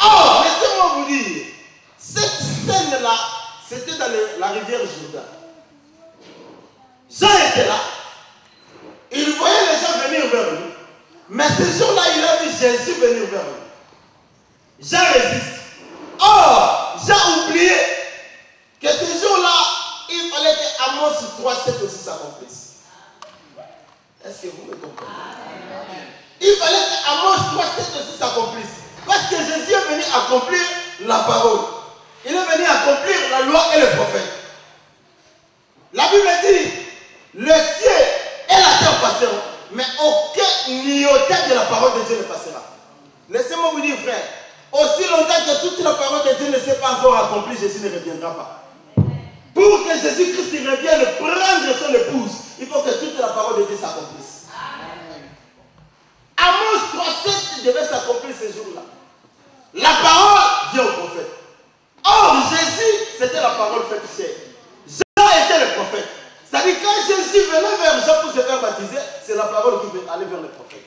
Speaker 5: Or, laissez-moi vous dire, cette scène-là, c'était dans la rivière Jourdain. Jean était là. Il voyait les gens venir vers lui. Mais ce jour-là, il a vu Jésus venir vers lui. Jean résiste. Or, Jean oubliait que ce jour-là, il fallait que Amos 3:7 aussi s'accomplisse. Est-ce que vous me comprenez? Il fallait que Amos 3:7 aussi s'accomplisse. Parce que Jésus est venu accomplir la parole. Il est venu accomplir la loi et le prophète. La Bible dit, le ciel et la terre passeront, mais aucun iota de la parole de Dieu ne passera. Laissez-moi vous dire, frère, aussi longtemps que toute la parole de Dieu ne s'est pas encore accomplie, Jésus ne reviendra pas. Pour que Jésus-Christ revienne prendre son épouse, il faut que toute la parole de Dieu s'accomplisse. Amos 3:7 devait s'accomplir ce jour-là. La parole vient au prophète. Or, Jésus, c'était la parole faite chair. Jean était le prophète. C'est-à-dire, quand Jésus venait vers Jean pour se faire baptiser, c'est la parole qui allait vers le prophète.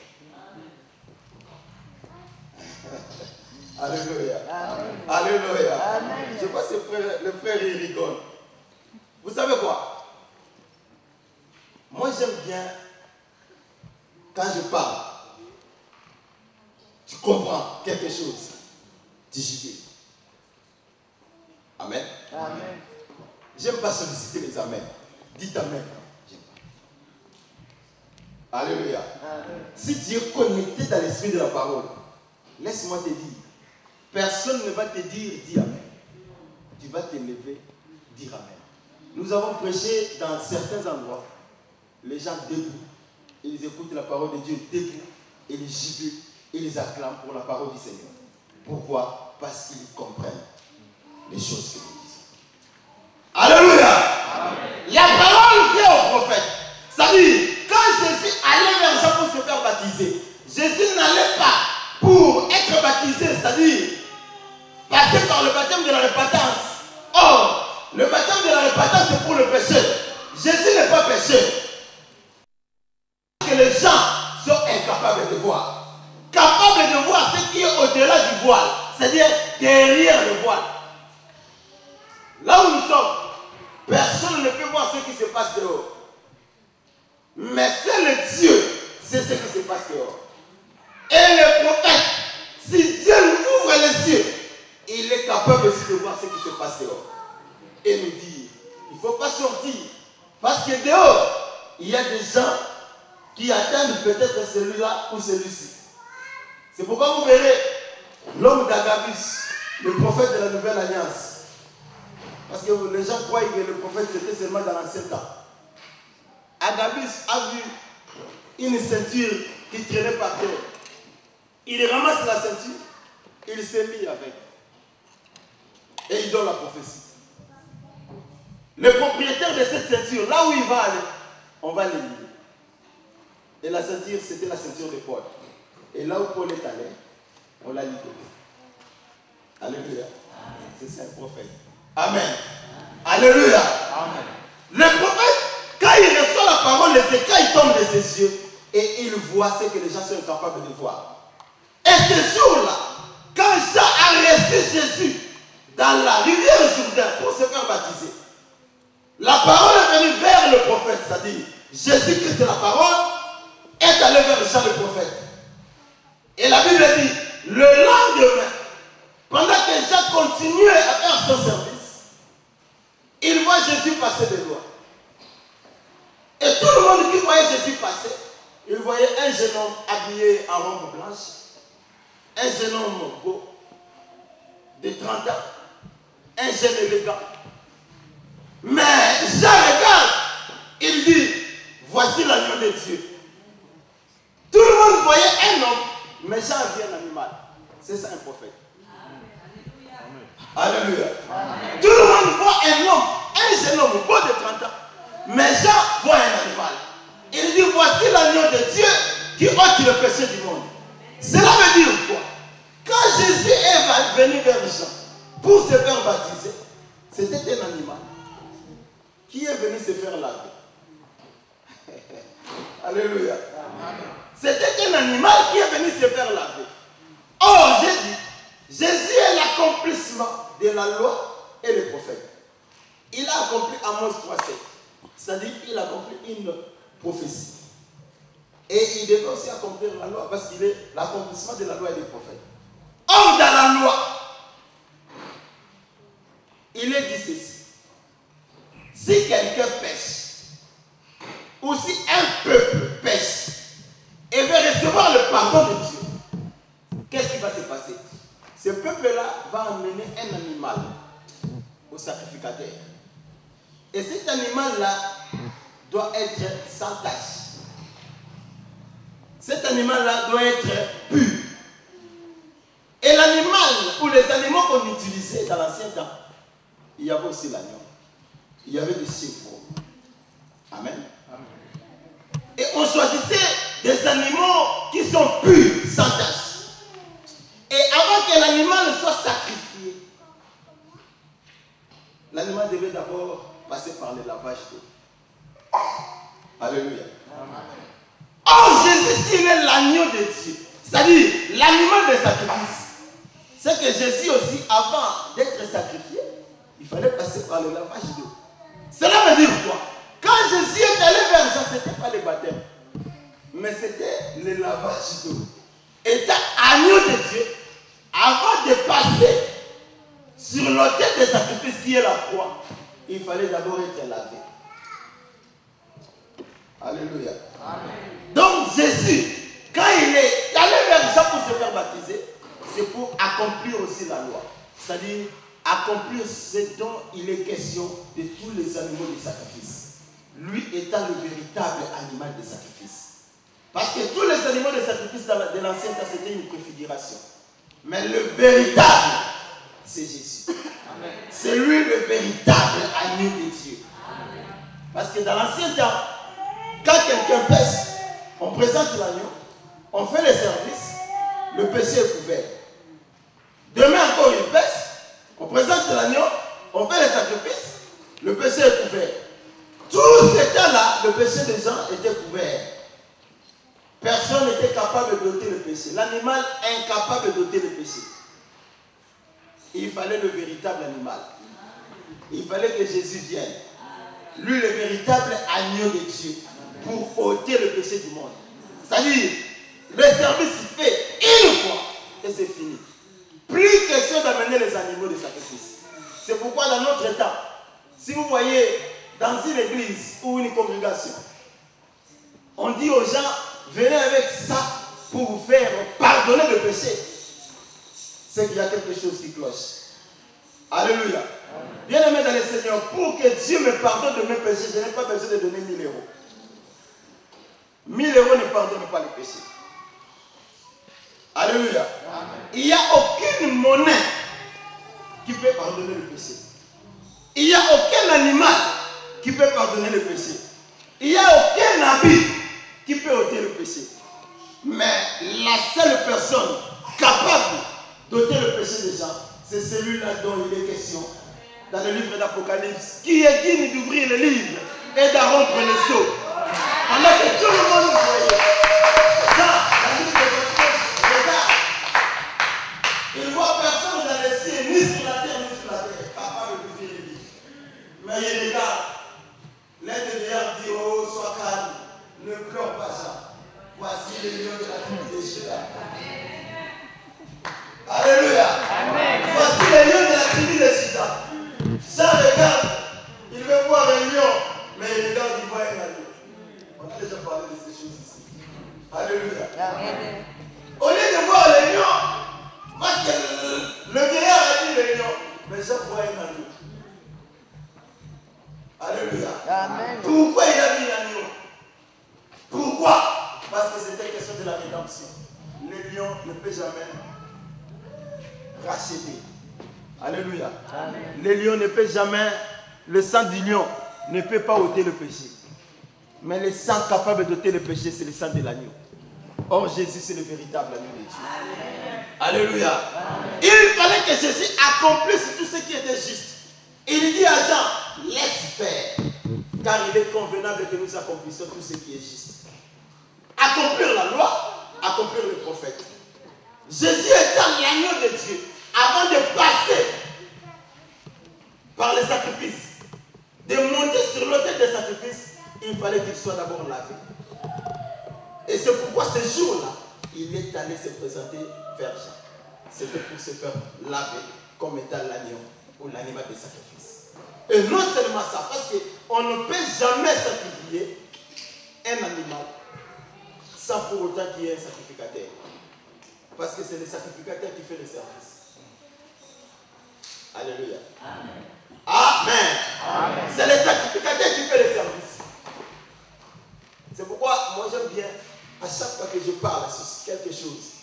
Speaker 5: Alléluia. Amen. Alléluia. Amen. Je vois le frère, il rigole. Vous savez quoi? Moi j'aime bien quand je parle. Tu comprends quelque chose. Tu jubiles. Amen.
Speaker 3: Amen.
Speaker 5: J'aime pas solliciter les amens. Dites amen. J'aime pas. Alléluia.
Speaker 3: Amen.
Speaker 5: Si tu es connecté dans l'esprit de la parole, laisse-moi te dire, personne ne va te dire, dis amen. Tu vas te lever, dire amen. Nous avons prêché dans certains endroits. Les gens debout, ils écoutent la parole de Dieu debout, et ils jubilent, et ils acclament pour la parole du Seigneur. Pourquoi? Parce qu'ils comprennent les choses que nous disons. Alléluia. Amen. La parole vient au prophète. C'est-à-dire, quand Jésus allait vers Jean pour se faire baptiser, Jésus n'allait pas pour être baptisé, c'est-à-dire passer par le baptême de la repentance. Or, le baptême de la repentance c'est pour le péché. Jésus n'est pas péché. Que les gens sont incapables de voir. Capables de voir ce qui est au-delà du voile, c'est-à-dire derrière le voile. Là où nous sommes, personne ne peut voir ce qui se passe dehors. Mais c'est le Dieu, c'est ce qui se passe dehors. Et le prophète, si Dieu nous ouvre les yeux, il est capable aussi de voir ce qui se passe dehors. Et nous dire, il ne faut pas sortir. Parce que dehors, il y a des gens qui attendent peut-être celui-là ou celui-ci. C'est pourquoi vous verrez l'homme d'Agabus, le prophète de la Nouvelle Alliance. Parce que les gens croient que le prophète c'était seulement dans l'ancien temps. Agabus a vu une ceinture qui traînait par terre. Il ramasse la ceinture, il s'est mis avec. Et il donne la prophétie. Le propriétaire de cette ceinture, là où il va aller, on va l'éliminer. Et la ceinture, c'était la ceinture de Paul. Et là où Paul est allé, on l'a libéré. Alléluia. C'est un prophète. Amen. Alléluia. Amen. Le prophète, quand il reçoit la parole, les écailles tombent de ses yeux et il voit ce que les gens sont incapables de voir. Et ce jour-là, quand Jean a reçu Jésus dans la rivière Jourdain pour se faire baptiser, la parole est venue vers le prophète, c'est-à-dire Jésus-Christ de la parole est allé vers Jean le prophète. Et la Bible dit, le lendemain, pendant que Jean continuait à faire son service, il voit Jésus passer de loin. Et tout le monde qui voyait Jésus passer, il voyait un jeune homme habillé en robe blanche, un jeune homme beau, de 30 ans, un jeune élégant. Mais Jean regarde, il dit, voici l'agneau de Dieu. Tout le monde voyait un homme, mais Jean vit un animal. C'est ça un prophète. Alléluia. Amen. Tout le monde voit un homme, un jeune homme beau de 30 ans. Mais Jean voit un animal. Il dit, voici l'agneau de Dieu qui ôte le péché du monde. Cela veut dire quoi? Quand Jésus est venu vers Jean pour se faire baptiser, c'était un animal qui est venu se faire laver. Alléluia. C'était un animal qui est venu se faire laver. Or, j'ai dit, Jésus est l'accomplissement de la loi et les prophètes. Il a accompli Amos 3:7. C'est-à-dire qu'il a accompli une prophétie. Et il devait aussi accomplir la loi parce qu'il est l'accomplissement de la loi et des prophètes. Or, dans la loi, il est dit ceci. Si quelqu'un pêche, ou si un peuple pêche, et veut recevoir le pardon de Dieu, qu'est-ce qui va se passer? Ce peuple-là va emmener un animal au sacrificateur. Et cet animal-là doit être sans tache. Cet animal-là doit être pur. Et l'animal, ou les animaux qu'on utilisait dans l'ancien temps, il y avait aussi l'agneau. Il y avait des chevaux. Amen. Et on choisissait des animaux qui sont purs, sans tache. Et avant que l'animal soit sacrifié, l'animal devait d'abord passer par le lavage d'eau. Alléluia. Or, Jésus, il est l'agneau de Dieu. C'est-à-dire l'animal de sacrifice. C'est que Jésus aussi, avant d'être sacrifié, il fallait passer par le lavage d'eau. Cela veut dire quoi? Quand Jésus est allé vers Jean, ce n'était pas le baptême, mais c'était le lavage d'eau. Étant agneau de Dieu, avant de passer sur l'autel de sacrifice qui est la croix, il fallait d'abord être lavé. Alléluia. Amen. Donc Jésus, quand il est allé vers Jean pour se faire baptiser, c'est pour accomplir aussi la loi. C'est-à-dire accomplir ce dont il est question de tous les animaux de sacrifice. Lui étant le véritable animal de sacrifice. Parce que tous les animaux de sacrifice de l'Ancien Testament, c'était une préfiguration. Mais le véritable, c'est Jésus. C'est lui le véritable agneau de Dieu. Amen. Parce que dans l'Ancien temps, quand quelqu'un pêche, on présente l'agneau, on fait le service, le péché est couvert. Demain encore il pêche, on présente l'agneau, on fait le sacrifice, le péché est couvert. Tout ce temps-là, le péché des gens était couvert. Personne n'était capable de doter le péché. L'animal incapable de doter le péché. Il fallait le véritable animal. Il fallait que Jésus vienne. Lui, le véritable agneau de Dieu, pour ôter le péché du monde. C'est-à-dire, le service est fait une fois et c'est fini. Plus question d'amener les animaux de sacrifice. C'est pourquoi dans notre temps, si vous voyez dans une église ou une congrégation, on dit aux gens, venez avec ça pour vous faire pardonner le péché. C'est qu'il y a quelque chose qui cloche. Alléluia. Bien aimé dans le Seigneur, pour que Dieu me pardonne de mes péchés, je n'ai pas besoin de donner 1000 euros. 1000 euros ne pardonnent pas le péché. Alléluia. Amen. Il n'y a aucune monnaie qui peut pardonner le péché. Il n'y a aucun animal qui peut pardonner le péché. Il n'y a aucun habit qui peut ôter le péché. Mais la seule personne capable d'ôter le péché des gens, c'est celui-là dont il est question dans le livre d'Apocalypse, qui est digne d'ouvrir le livre et d'en rompre le sceau. Pendant que tout le monde voyait. Dans la livre de regarde, il ne voit personne dans le ciel, ni sur la terre, ni sur la terre, capable d'ouvrir le livre. Mais il regarde. L'aide de Dieu dit, oh, sois calme, ne pleure pas ça. Voici le lion de la tribu de Juda. Alléluia. Amen. Voici le lion de la tribu de Juda. Ça regarde, il veut voir un lion, mais il regarde, il voit un agneau. On a déjà parlé de ces choses ici. Alléluia. Amen. Au lieu de voir le lion, parce que le vieillard a dit le lion, mais je vois un agneau. Alléluia. Amen. Pourquoi il a dit l'agneau? Pourquoi? Parce que c'était question de la rédemption. Le lion ne peut jamais racheter. Alléluia. Amen. Le lion ne peut jamais, le sang du lion ne peut pas ôter le péché. Mais le sang capable d'ôter le péché, c'est le sang de l'agneau. Or, Jésus, c'est le véritable agneau de Dieu. Amen. Alléluia. Amen. Il fallait que Jésus accomplisse tout ce qui était juste. Il dit à Jean, laisse faire, car il est convenable que nous accomplissions tout ce qui est juste. Accomplir la loi, accomplir le prophète. Jésus étant l'agneau de Dieu, avant de passer par les sacrifices, de monter sur l'autel des sacrifices, il fallait qu'il soit d'abord lavé. Et c'est pourquoi ce jour-là, il est allé se présenter vers Jean. C'était pour se faire laver comme étant l'agneau ou l'animal de sacrifice. Et non seulement ça, parce qu'on ne peut jamais sacrifier un animal sans pour autant qu'il y ait un sacrificateur. Parce que c'est le sacrificateur qui fait le service. Alléluia. Amen. Amen. Amen. C'est le sacrificateur qui fait le service. C'est pourquoi moi j'aime bien, à chaque fois que je parle sur quelque chose,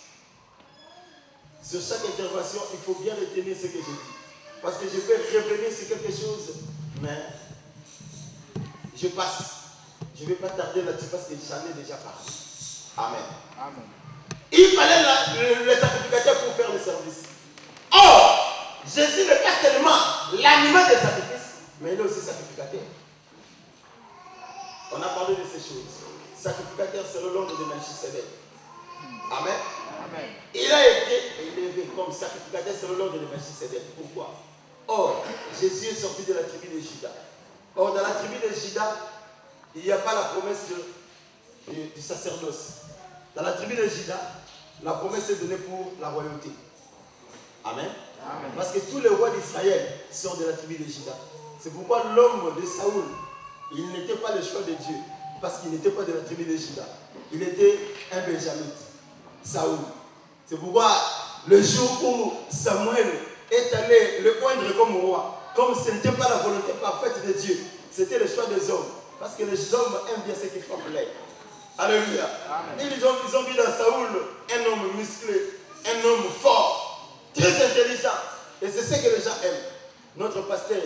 Speaker 5: sur chaque intervention, il faut bien retenir ce que je dis. Parce que je peux revenir sur quelque chose, mais je passe. Je ne vais pas tarder là-dessus parce que j'en ai déjà parlé. Amen. Amen. Il fallait le sacrificateur pour faire le service. Or, Jésus n'est pas seulement l'animal des sacrifices, mais il est aussi sacrificateur. On a parlé de ces choses. Sacrificateur, c'est le nom de Melchisedec. Amen. Amen. Il a été élevé comme sacrificateur, c'est le nom de Melchisedec. Pourquoi? Or, Jésus est sorti de la tribu de Juda. Or, Or, dans la tribu de Juda, il n'y a pas la promesse du sacerdoce. Dans la tribu de Juda, la promesse est donnée pour la royauté. Amen. Amen. Parce que tous les rois d'Israël sont de la tribu de Juda. C'est pourquoi l'homme de Saoul, il n'était pas le choix de Dieu. Parce qu'il n'était pas de la tribu de Juda. Il était un Benjamite, Saoul. C'est pourquoi le jour où Samuel est allé le poindre comme roi, comme ce n'était pas la volonté parfaite de Dieu, c'était le choix des hommes. Parce que les hommes aiment bien ce qui font plaisir. Alléluia. Ils ont vu dans Saoul un homme musclé, un homme fort, très intelligent. Et c'est ce que les gens aiment. Notre pasteur,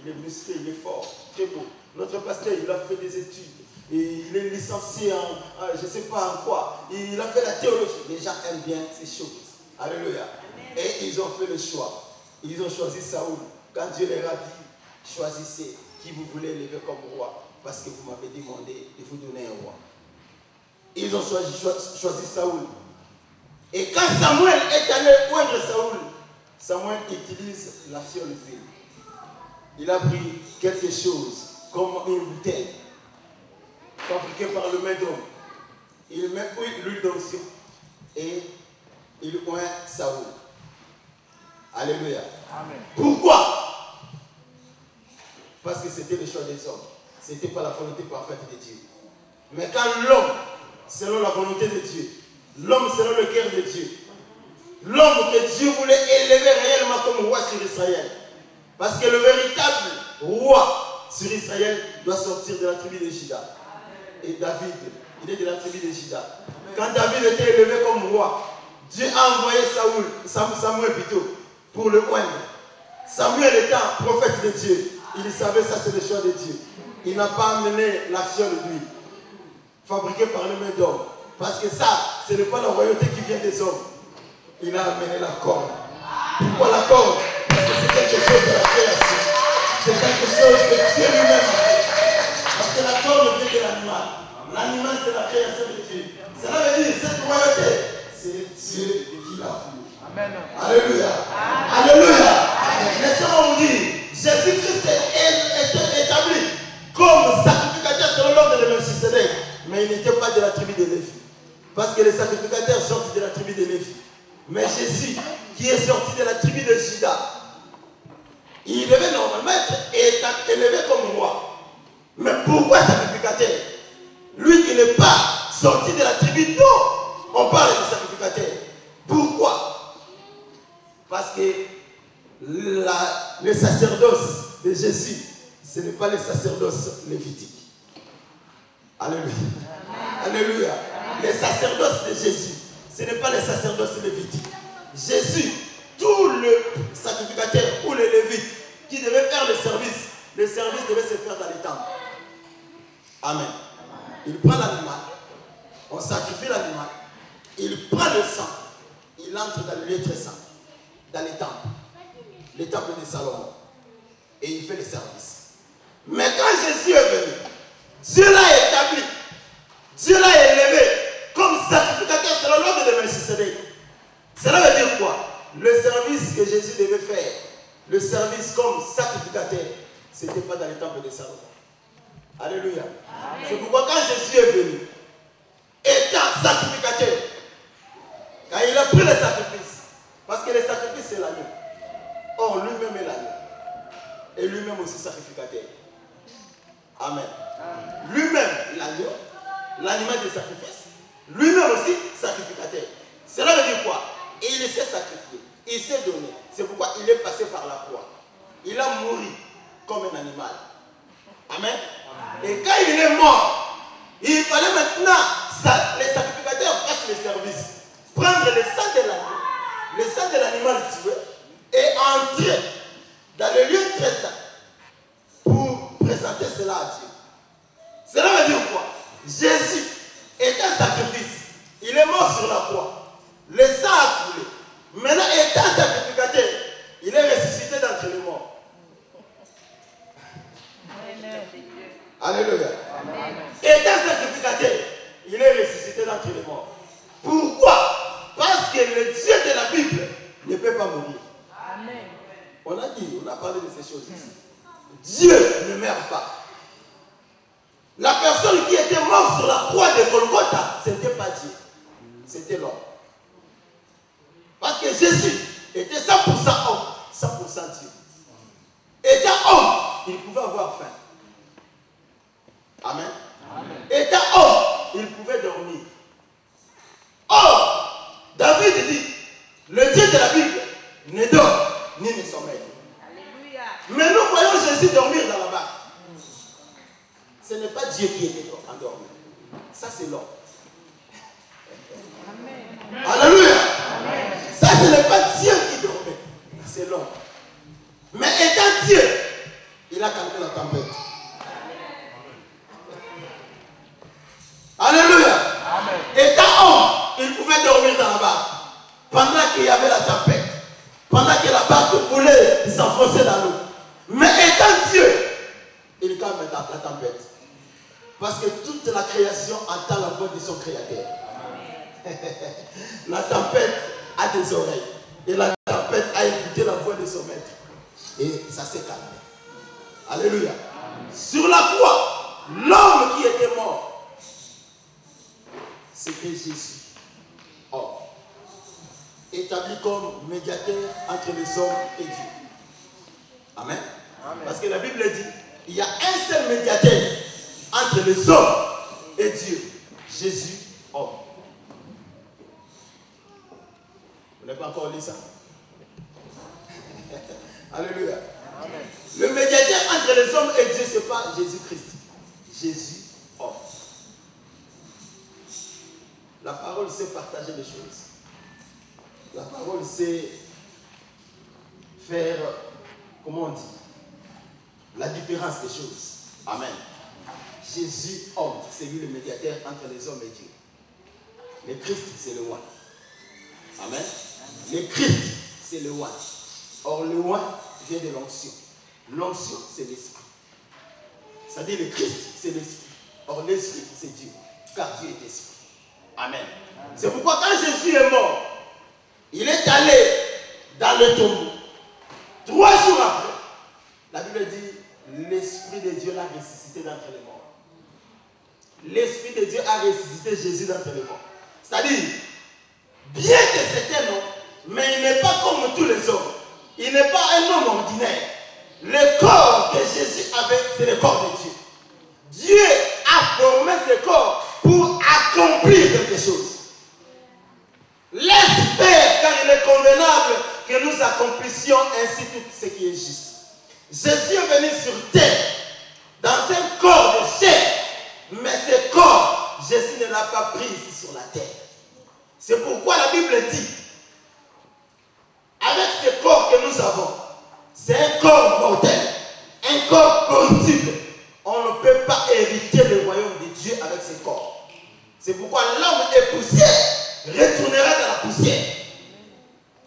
Speaker 5: il est musclé, il est fort, très beau. Notre pasteur, il a fait des études. Et il est licencié en je ne sais pas en quoi. Il a fait la théologie. Les gens aiment bien ces choses. Alléluia. Et ils ont fait le choix. Ils ont choisi Saoul. Quand Dieu leur a dit, choisissez qui vous voulez élever comme roi. Parce que vous m'avez demandé de vous donner un roi. Ils ont choisi Saoul. Et quand Samuel est allé poindre Saoul, Samuel utilise la fiole d'huile. Il a pris quelque chose comme une bouteille fabriquée par le main d'homme. Il met l'huile d'onction et il oint Saoul. Alléluia. Amen. Pourquoi? Parce que c'était le choix des hommes. Ce n'était pas la volonté parfaite de Dieu. Mais quand l'homme, selon la volonté de Dieu, l'homme selon le cœur de Dieu, l'homme que Dieu voulait élever réellement comme roi sur Israël, parce que le véritable roi sur Israël doit sortir de la tribu de Juda. Et David, il est de la tribu de Juda. Quand David était élevé comme roi, Dieu a envoyé Samuel plutôt, pour le oindre. Samuel étant prophète de Dieu, il savait ça c'est le choix de Dieu. Il n'a pas amené la fiole d'huile fabriquée par les mains d'homme. Parce que ça, ce n'est pas la royauté qui vient des hommes. Il a amené la corde. Pourquoi la corde? Parce que c'est quelque chose de la création. C'est quelque chose que Dieu lui-même a fait. Parce que la corde vient de l'animal. L'animal, c'est la création de Dieu. Cela veut dire, cette royauté, c'est Dieu qui l'a voulu. Amen. Alléluia. Alléluia. Laissez-moi vous dire, Jésus-Christ est établi comme sacrificateur selon l'ordre de Melchisedec. Mais il n'était pas de la tribu de Lévi. Parce que les sacrificateurs sortent de la tribu de Lévi. Mais Jésus, qui est sorti de la tribu de Juda, il devait normalement être élevé comme roi. Mais pourquoi sacrificateur? Lui qui n'est pas sorti de la tribu dont on parle de sacrificateur. Pourquoi? Parce que le sacerdoce de Jésus, ce n'est pas le sacerdoce lévitique. Alléluia. Alléluia. Les sacerdoces de Jésus, ce n'est pas les sacerdoces lévitiques. Jésus, tous les sacrificateurs ou les lévites qui devaient faire le service devait se faire dans les temples. Amen. Il prend l'animal, on sacrifie l'animal, il prend le sang, il entre dans le lieu très saint, dans les temples de Salomon, et il fait le service. Mais quand Jésus est venu, Dieu l'a établi, Dieu l'a élevé comme sacrificateur selon l'ordre de Melchisedec. Cela veut dire quoi? Le service que Jésus devait faire, le service comme sacrificateur, ce n'était pas dans les temples de Salomon. Alléluia. C'est pourquoi quand Jésus est venu, étant sacrificateur, quand il a pris le sacrifice, parce que le sacrifice c'est l'agneau. Or lui-même est l'agneau. Et lui-même aussi sacrificateur. Amen. Lui-même l'agneau, l'animal de sacrifice, lui-même aussi sacrificateur. Cela veut dire quoi? Il s'est sacrifié, il s'est donné. C'est pourquoi il est passé par la croix. Il a mouru comme un animal. Amen. Et quand il est mort, il fallait maintenant les sacrificateurs fassent le service. Prendre le sang de l'agneau, le sang de l'animal tué, et entrer dans le lieu très saint pour présenter cela à Dieu. Cela veut dire quoi? Jésus est un sacrifice. Il est mort sur la croix. Le sang a coulé. Maintenant, étant sacrificateur, il est ressuscité d'entre les morts. Alléluia. Étant sacrificateur, il est ressuscité d'entre les morts. Pourquoi? Parce que le Dieu de la Bible ne peut pas mourir. Amen. On a parlé de ces choses ici. Dieu ne meurt pas. La personne qui était morte sur la croix de Golgotha, ce n'était pas Dieu, c'était l'homme. Parce que Jésus était 100% homme, 100% Dieu. Étant homme, il pouvait avoir faim. Amen. Amen. Étant homme, il pouvait dormir. Or, David dit, le Dieu de la Bible ne dort ni ne sommeille. Alléluia. Mais nous voyons Jésus dormir dans la barque. Ce n'est pas Dieu qui était endormi. Ça, c'est l'homme. Alléluia. Amen. Ça, ce n'est pas Dieu qui dormait. C'est l'homme. Mais étant Dieu, il a calmé la tempête. Alléluia. Amen. Étant homme, il pouvait dormir dans la barque. Pendant qu'il y avait la tempête. Pendant que la barque voulait s'enfoncer dans l'eau. Mais étant Dieu, il calme la tempête. Parce que toute la création entend la voix de son créateur. La tempête a des oreilles. Et la tempête a écouté la voix de son maître. Et ça s'est calmé. Alléluia. Sur la croix, l'homme qui était mort, c'était Jésus. Or, établi comme médiateur entre les hommes et Dieu. Amen. Amen. Parce que la Bible dit, il y a un seul médiateur entre les hommes et Dieu. Jésus, homme. Vous n'avez pas encore lu ça? Alléluia. Amen. Le médiateur entre les hommes et Dieu, ce n'est pas Jésus-Christ. Jésus, homme. La parole sait partager les choses. La parole sait faire, comment on dit, la différence des choses. Amen. Jésus, homme, c'est lui le médiateur entre les hommes et Dieu. Le Christ, c'est le one. Amen. Le Christ, c'est le one. Or, le one vient de l'onction. L'onction, c'est l'esprit. C'est-à-dire le Christ, c'est l'esprit. Or, l'esprit, c'est Dieu. Car Dieu est esprit. Amen. C'est pourquoi quand Jésus est mort, il est allé dans le tombeau. 3 jours après, la Bible dit, l'Esprit de Dieu l'a ressuscité d'entre les morts. L'Esprit de Dieu a ressuscité Jésus d'entre les morts. C'est-à-dire, bien que c'est un homme, mais il n'est pas comme tous les hommes. Il n'est pas un homme ordinaire. Le corps que Jésus avait, c'est le corps de Dieu. Dieu a formé ce corps pour accomplir quelque chose. Laisse faire, car il est convenable que nous accomplissions ainsi tout ce qui est juste. Jésus est venu sur terre dans un corps de chair, mais ce corps, Jésus ne l'a pas pris ici sur la terre. C'est pourquoi la Bible dit, avec ce corps que nous avons, c'est un corps mortel, un corps corruptible. On ne peut pas hériter le royaume de Dieu avec ce corps. C'est pourquoi l'homme est poussière, retournera dans la poussière.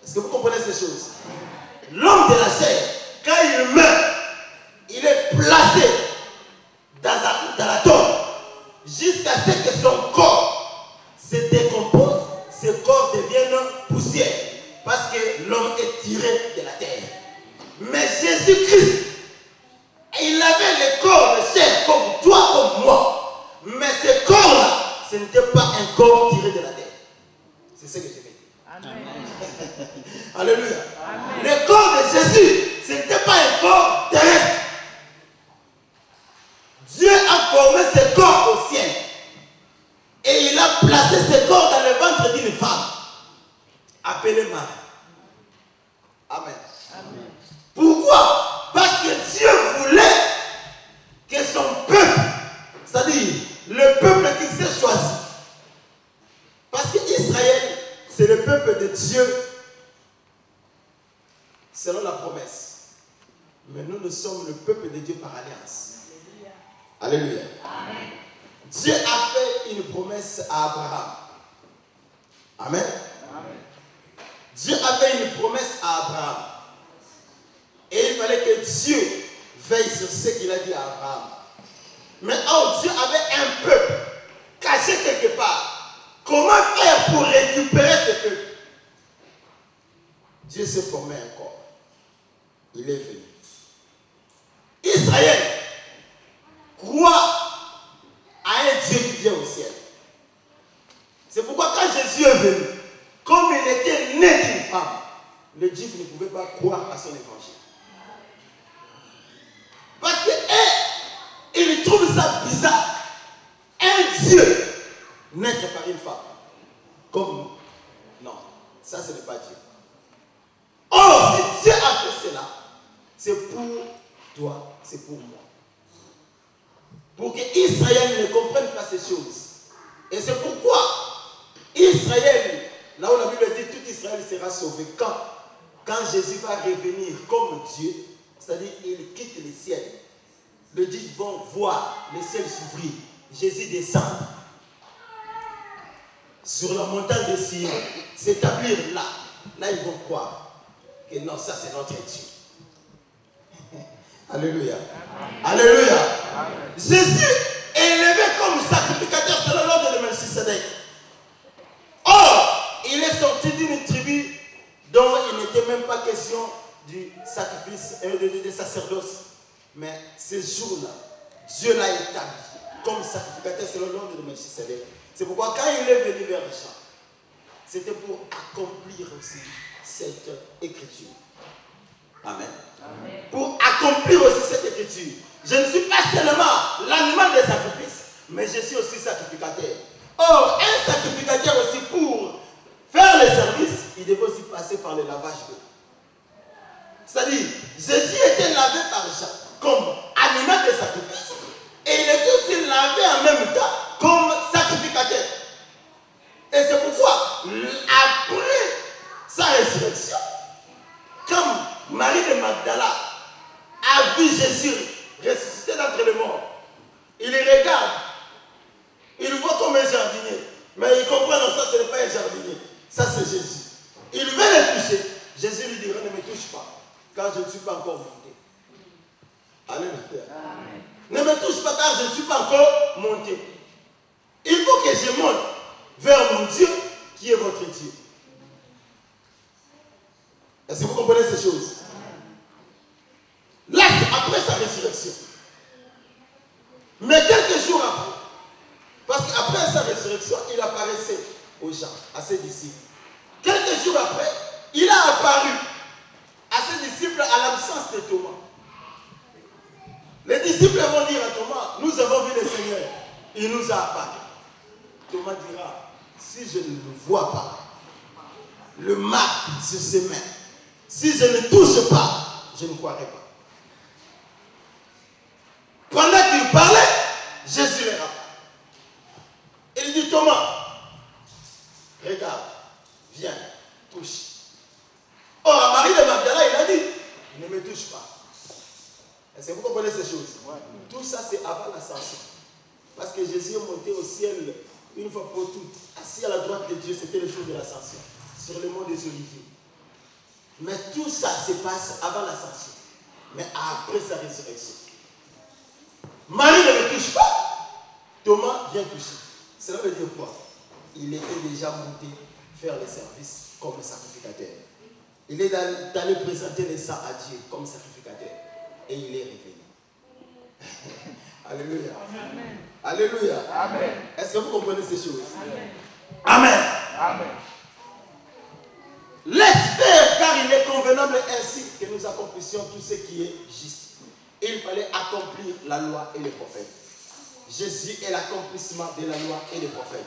Speaker 5: Est-ce que vous comprenez ces choses? L'homme de la chair, quand il meurt, il est placé dans la tombe jusqu'à ce que son corps se décompose, ce corps devienne poussière parce que l'homme est tiré de la terre. Mais Jésus-Christ, il avait le corps de chair comme toi, comme moi. Mais ce corps-là, ce n'était pas un corps tiré de la terre. C'est ce que je vais dire. Amen. Alléluia. Amen. Le corps de Jésus, ce n'était pas un corps terrestre. Dieu a formé ce corps au ciel. Et il a placé ce corps dans le ventre d'une femme appelée Marie. Amen. Amen. Pourquoi? Parce que Dieu voulait que son peuple, c'est-à-dire le peuple qui s'est choisi, parce qu'Israël, c'est le peuple de Dieu selon la promesse. Mais nous sommes le peuple de Dieu par alliance. Alléluia. Amen. Dieu a fait une promesse à Abraham. Amen. Amen. Dieu a fait une promesse à Abraham. Et il fallait que Dieu veille sur ce qu'il a dit à Abraham. Mais oh, Dieu avait un peuple caché quelque part. Comment faire pour récupérer ce peuple? Dieu s'est formé un corps. Il est venu. Israël croit à un Dieu qui vient au ciel. C'est pourquoi quand Jésus est venu, comme il était né d'une femme, les Juifs ne pouvaient pas croire à son évangile. Parce qu'ils trouvent ça bizarre. Un Dieu naître par une femme. Comme nous. Non, ça ce n'est pas Dieu. Or, si Dieu a fait cela, c'est pour toi, c'est pour moi. Pour que Israël ne comprenne pas ces choses. Et c'est pourquoi Israël, là où la Bible dit tout Israël sera sauvé, quand Jésus va revenir comme Dieu, c'est-à-dire il quitte le ciel, les Juifs vont voir le ciel s'ouvrir, Jésus descend sur la montagne de Sion, s'établir là. Là, ils vont croire que non, ça c'est notre Dieu. Alléluia. Alléluia. Jésus est élevé comme sacrificateur selon l'ordre de Melchisedec. Or, il est sorti d'une tribu dont il n'était même pas question du sacrifice et du sacerdoce. Mais ce jour-là, Dieu l'a établi comme sacrificateur selon l'ordre de Melchisedec. C'est pourquoi quand il est venu vers les champs, c'était pour accomplir aussi cette écriture. Amen. Amen. Pour accomplir aussi cette écriture. Je ne suis pas seulement l'animal des sacrifices, mais je suis aussi sacrificateur. Or, un sacrificateur aussi, pour faire le service, il devait aussi passer par le lavage d'eau. C'est-à-dire, Jésus était lavé par Jean comme animal de sacrifice. Et il était aussi lavé en même temps comme sacrificateur. Et c'est pourquoi, après sa résurrection, comme Marie de Magdala a vu Jésus ressuscité d'entre les morts, il le regarde, il le voit comme un jardinier, mais il comprend non, ça ce n'est pas un jardinier, ça c'est Jésus. Il veut le toucher, Jésus lui dira ne me touche pas, car je ne suis pas encore monté. Alléluia. Ne me touche pas car je ne suis pas encore monté. Il faut que je monte vers mon Dieu qui est votre Dieu. Est-ce que vous comprenez ces choses? Là, c'est après sa résurrection. Mais quelques jours après, parce qu'après sa résurrection, il apparaissait aux gens, à ses disciples. Quelques jours après, il a apparu à ses disciples à l'absence de Thomas. Les disciples vont dire à Thomas, nous avons vu le Seigneur, il nous a apparu. Thomas dira, si je ne le vois pas, le marque sur ses mains, si je ne touche pas, je ne croirai pas. Pendant qu'il parlait, Jésus les rappelle. Il dit, Thomas, regarde, viens, touche. Or, à Marie de Magdala, il a dit, ne me touche pas. Est-ce que vous comprenez ces choses? Ouais. Tout ça, c'est avant l'ascension. Parce que Jésus est monté au ciel une fois pour toutes. Assis à la droite de Dieu, c'était le jour de l'ascension, sur le mont des Oliviers. Mais tout ça se passe avant l'ascension, mais après sa résurrection. Marie ne me touche pas, Thomas vient toucher. Cela veut dire quoi? Il était déjà monté faire le service comme sacrificateur. Il est allé présenter le sang à Dieu comme sacrificateur. Et il est revenu. Alléluia. Amen. Alléluia. Amen. Est-ce que vous comprenez ces choses? Amen. Amen. Amen. Laisse faire, car il est convenable ainsi que nous accomplissions tout ce qui est juste. Il fallait accomplir la loi et les prophètes. Jésus est l'accomplissement de la loi et des prophètes.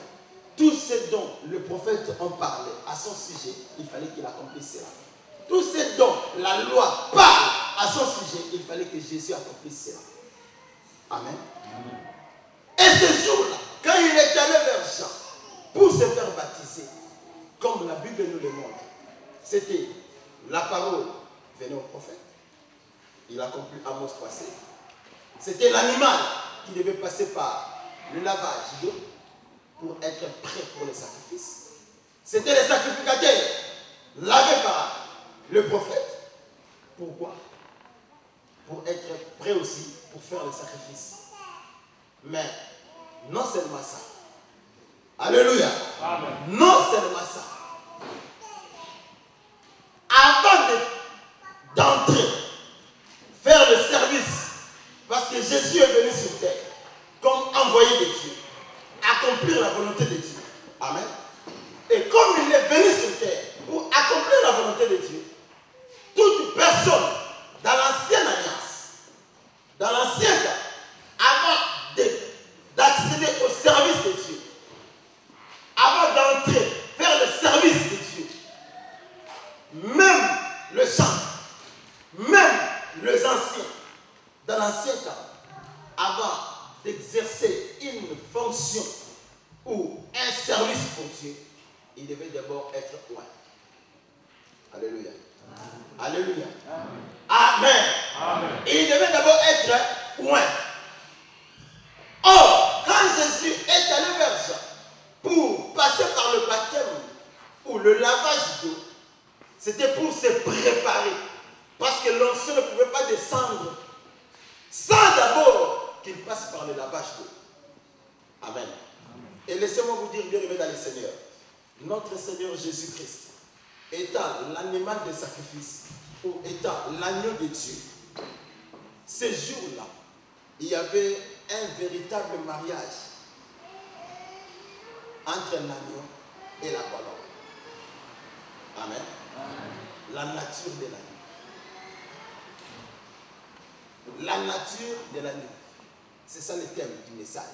Speaker 5: Tout ce dont les prophètes ont parlé à son sujet, il fallait qu'il accomplisse cela. Tout ce dont la loi parle à son sujet, il fallait que Jésus accomplisse cela. Amen. Amen. Et ce jour-là, quand il est allé vers Jean pour se faire baptiser, comme la Bible nous le montre, c'était la parole venait au prophète. Il a compris Amos 3:7. C'était l'animal qui devait passer par le lavage d'eau pour être prêt pour le sacrifice. C'était les sacrificateurs lavés par le prophète. Pourquoi? Pour être prêt aussi pour faire le sacrifice. Mais non seulement ça. Alléluia. Amen. Non seulement ça. Avant d'entrer, faire le service sur terre comme envoyé de Dieu, accomplir la volonté de Dieu. Amen. Et comme il est venu sur terre pour accomplir la volonté de Dieu, toute personne dans l'ancienne alliance, dans l'ancien temps, avant d'accéder au service de Dieu, avant d'entrer vers le service de Dieu, même le chant, même les anciens, dans l'ancien temps, avant d'exercer une fonction ou un service pour Dieu, il devait d'abord être loin. Alléluia. Alléluia. Amen. Amen. Il devait d'abord être loin. Or, quand Jésus est allé vers Jean pour passer par le baptême ou le lavage d'eau, c'était pour se préparer. Parce que l'onction ne pouvait pas descendre sans d'abord qu'il passe par le lavage d'eau. Amen. Amen. Et laissez-moi vous dire, bien aimé dans le Seigneur, notre Seigneur Jésus-Christ, étant l'animal de sacrifice, ou étant l'agneau de Dieu, ces jours-là, il y avait un véritable mariage entre l'agneau et la colombe. Amen. Amen. La nature de l'agneau. La nature de l'agneau. C'est ça le thème du message.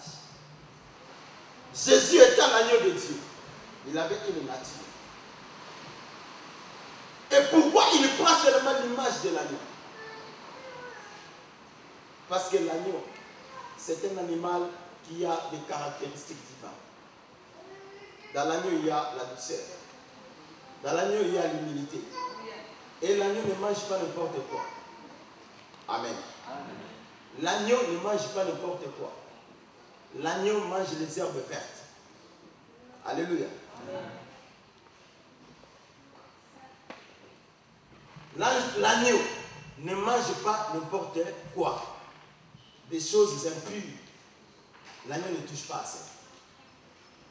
Speaker 5: Jésus étant l'agneau de Dieu, il avait une nature. Et pourquoi il prend seulement l'image de l'agneau? Parce que l'agneau, c'est un animal qui a des caractéristiques divines. Dans l'agneau, il y a la douceur. Dans l'agneau, il y a l'humilité. Et l'agneau ne mange pas n'importe quoi. Amen. L'agneau ne mange pas n'importe quoi. L'agneau mange les herbes vertes. Alléluia. L'agneau ne mange pas n'importe quoi. Des choses impures. L'agneau ne touche pas à ça.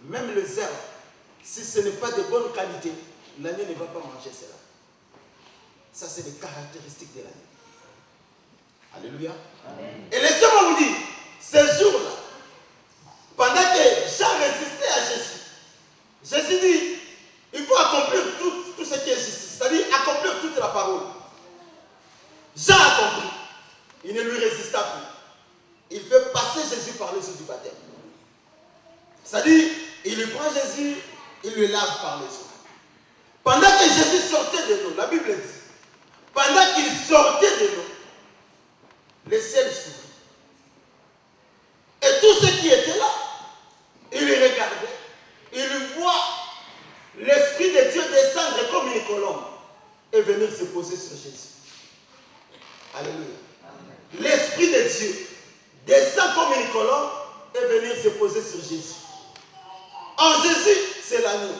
Speaker 5: Même les herbes, si ce n'est pas de bonne qualité, l'agneau ne va pas manger cela. Ça, c'est les caractéristiques de l'agneau. Alléluia. Amen. Et laissez-moi vous dire, ces jours-là, pendant que Jean résistait à Jésus, Jésus dit, il faut accomplir tout ce qui est justice, c'est-à-dire accomplir toute la parole. Jean a compris. Il ne lui résista plus. Il fait passer Jésus par les eaux du baptême. C'est-à-dire, il lui prend Jésus, il le lave par les eaux. Pendant que Jésus sortait de l'eau, la Bible dit, pendant qu'il sortait de l'eau, le ciel s'ouvrit. Et tous ceux qui étaient là, ils le regardaient. Ils voient l'Esprit de Dieu descendre comme une colombe et venir se poser sur Jésus. Alléluia. L'Esprit de Dieu descend comme une colombe et venir se poser sur Jésus. En Jésus, c'est l'agneau.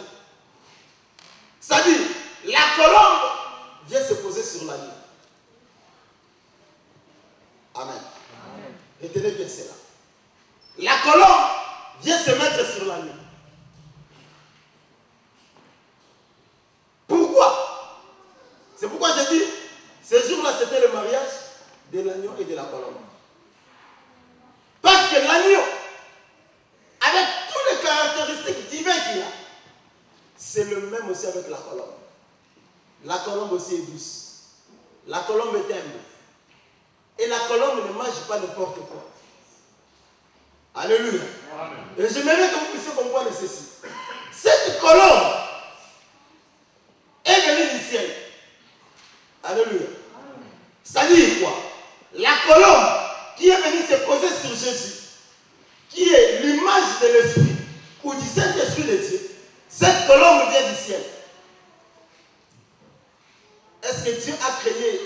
Speaker 5: C'est-à-dire, la colombe vient se poser sur l'agneau. Amen. Amen. Retenez bien cela. La colombe vient se mettre sur l'agneau. Pourquoi? C'est pourquoi j'ai dit, ce jour-là, c'était le mariage de l'agneau et de la colombe. Parce que l'agneau, avec toutes les caractéristiques divines qu'il a, c'est le même aussi avec la colombe. La colombe aussi est douce. La colombe est humble. Et la colombe ne mange pas n'importe quoi. Alléluia. Amen. Et j'aimerais que vous puissiez comprendre ceci. Cette colombe est venue du ciel. Alléluia. C'est-à-dire quoi? La colombe qui est venue se poser sur Jésus, qui est l'image de l'Esprit ou du Saint-Esprit de Dieu, cette colombe vient du ciel. Est-ce que Dieu a créé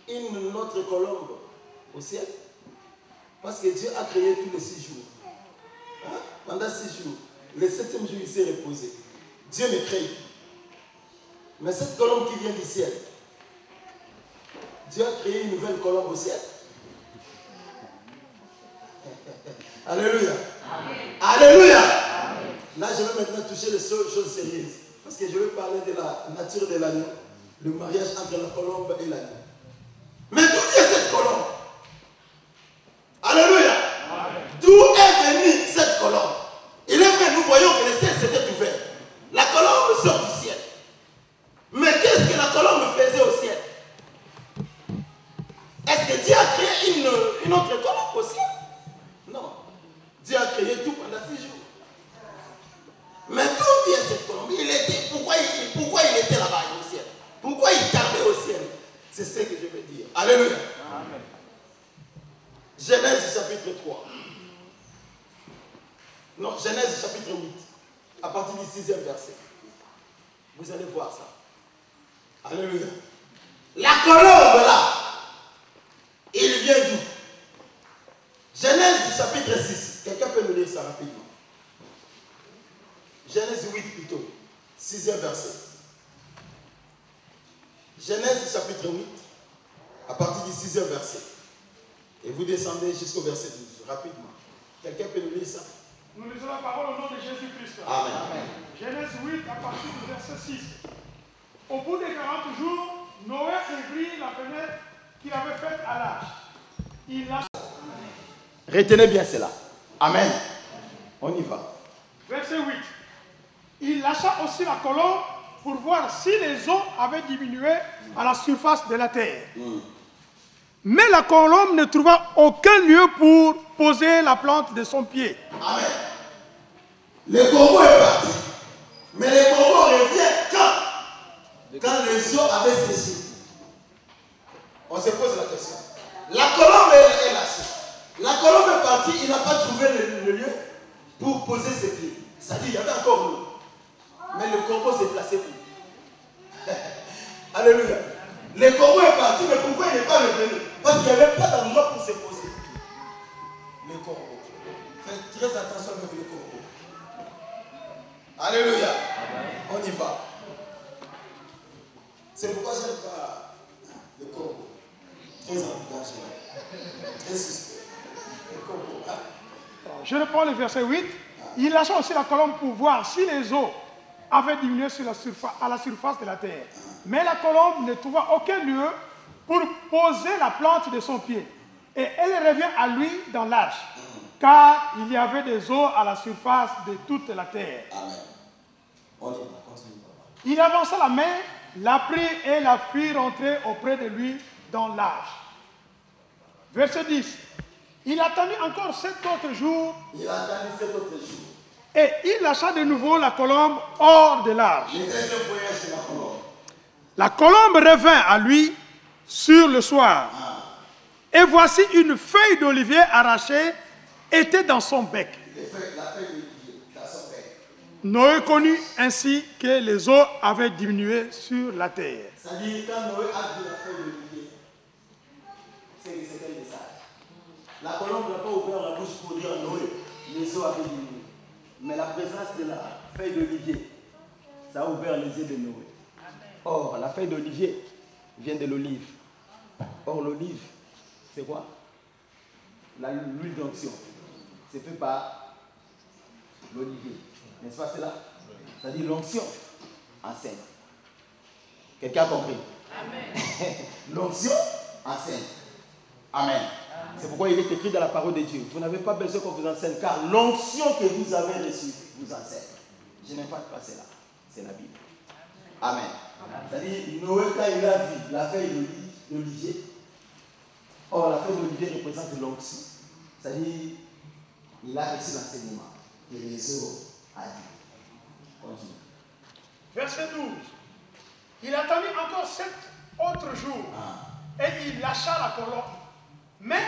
Speaker 5: une autre colombe au ciel? Parce que Dieu a créé tous les 6 jours. Hein? Pendant 6 jours. Le 7e jour, il s'est reposé. Dieu ne crée. Mais cette colombe qui vient du ciel, Dieu a créé une nouvelle colombe au ciel. Alléluia. Amen. Alléluia. Amen. Là, je vais maintenant toucher les choses sérieuses. Parce que je vais parler de la nature de l'agneau. Le mariage entre la colombe et l'agneau. Mais d'où vient cette colombe? Alléluia. chapitre 3. Non, Genèse chapitre 8. À partir du 6e verset. Vous allez voir ça. Alléluia. La colombe là, il vient d'où? Genèse chapitre 6. Quelqu'un peut nous lire ça rapidement? Genèse 8 plutôt. 6e verset. Genèse chapitre 8. À partir du 6e verset. Et vous descendez jusqu'au verset 12. Rapidement. Quelqu'un peut nous lire ça?
Speaker 1: Nous lisons la parole au nom de Jésus-Christ.
Speaker 5: Amen. Amen.
Speaker 1: Genèse 8 à partir du verset 6. Au bout des 40 jours, Noé ouvrit la fenêtre qu'il avait faite à l'arche. Il lâcha.
Speaker 5: Retenez bien cela. Amen. On y va.
Speaker 1: Verset 8. Il lâcha aussi la colombe pour voir si les eaux avaient diminué à la surface de la terre. Mais la colombe ne trouva aucun lieu pour poser la plante de son pied.
Speaker 5: Amen. Le corbeau est parti. Mais le corbeau revient quand les eaux avaient séché. On se pose la question. La colombe est lâchée. La colombe est partie, il n'a pas trouvé le lieu pour poser ses pieds. C'est-à-dire qu'il y avait encore l'eau. Mais le corbeau s'est placé où? Alléluia. Le corbeau est parti, mais pourquoi il n'est pas revenu? Parce qu'il n'y avait pas d'endroit pour se poser. Le corbeau. Faites très attention avec le corbeau. Alléluia. On y va. C'est pourquoi je n'aime pas le corbeau. Très engagé. Très suspect. Le corbeau.
Speaker 1: Je reprends le verset 8. Il lâcha aussi la colombe pour voir si les eaux avaient diminué à la surface de la terre. Mais la colombe ne trouva aucun lieu pour poser la plante de son pied. Et elle revient à lui dans l'arche, car il y avait des eaux à la surface de toute la terre.
Speaker 5: Amen.
Speaker 1: Il avança la main, la prit et la fit rentrer auprès de lui dans l'arche. Verset 10. Il attendit encore 7 autres jours.
Speaker 5: Il a attendu 7 autres jours.
Speaker 1: Et il lâcha de nouveau la colombe hors de l'arche.
Speaker 5: Le deuxième voyage de la colombe.
Speaker 1: La colombe revint à lui sur le soir. Et voici une feuille d'olivier arrachée était dans son bec.
Speaker 5: La feuille d'olivier dans son bec.
Speaker 1: Noé connut ainsi que les eaux avaient diminué sur la terre.
Speaker 5: C'est-à-dire, quand Noé a vu la feuille d'olivier, c'est que c'était le message. La colombe n'a pas ouvert la bouche pour dire à Noé, les eaux avaient diminué. Mais la présence de la feuille d'olivier, ça a ouvert les yeux de Noé. Or, la feuille d'olivier vient de l'olive. Or, l'olive, c'est quoi? L'huile d'onction. C'est fait par l'olivier. N'est-ce pas cela? C'est-à-dire l'onction enseigne. Quelqu'un a compris? Amen. L'onction enseigne. Amen. C'est pourquoi il est écrit dans la parole de Dieu. Vous n'avez pas besoin qu'on vous enseigne, car l'onction que vous avez reçue vous enseigne. Je n'ai pas passé là. C'est la Bible. Amen. C'est-à-dire, Noé, quand il a vu la feuille d'olivier, or la feuille d'olivier représente l'onction. C'est-à-dire, il a reçu l'enseignement que les eaux a dit. Continue.
Speaker 1: Verset 12. Il attendit encore 7 autres jours. Et il lâcha la colombe. Mais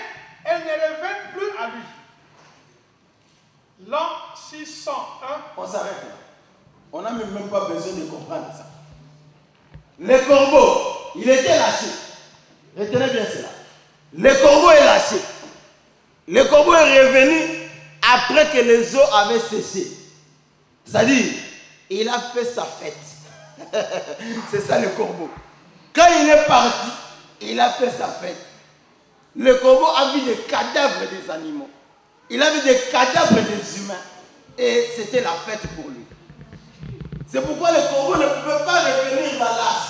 Speaker 1: elle ne revint plus à lui. L'an 601.
Speaker 5: On s'arrête là. On n'a même pas besoin de comprendre ça. Le corbeau, il était lâché. Retenez bien cela. Le corbeau est lâché. Le corbeau est revenu après que les eaux avaient séché. C'est-à-dire, il a fait sa fête. C'est ça le corbeau. Quand il est parti, il a fait sa fête. Le corbeau a vu des cadavres des animaux. Il a vu des cadavres des humains. Et c'était la fête pour lui. C'est pourquoi le corbeau ne pouvait pas revenir dans l'arche.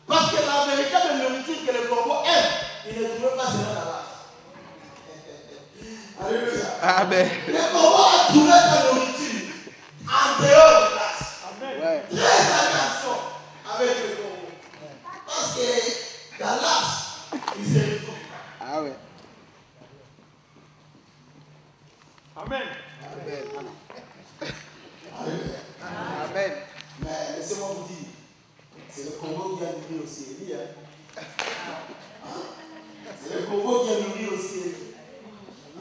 Speaker 5: Parce que la véritable nourriture que le corbeau aime, il ne trouvait pas cela dans l'arche. Alléluia. Amen. Le corbeau a trouvé sa nourriture en dehors de l'arche. Amen. Très attention avec le corbeau. Parce que dans l'arche, il se retrouve. Ah ouais.
Speaker 1: Amen.
Speaker 5: Amen. Amen. Mais laissez-moi vous dire, c'est le corbeau qui a nourri aussi Élie. C'est le corbeau qui a nourri aussi Élie.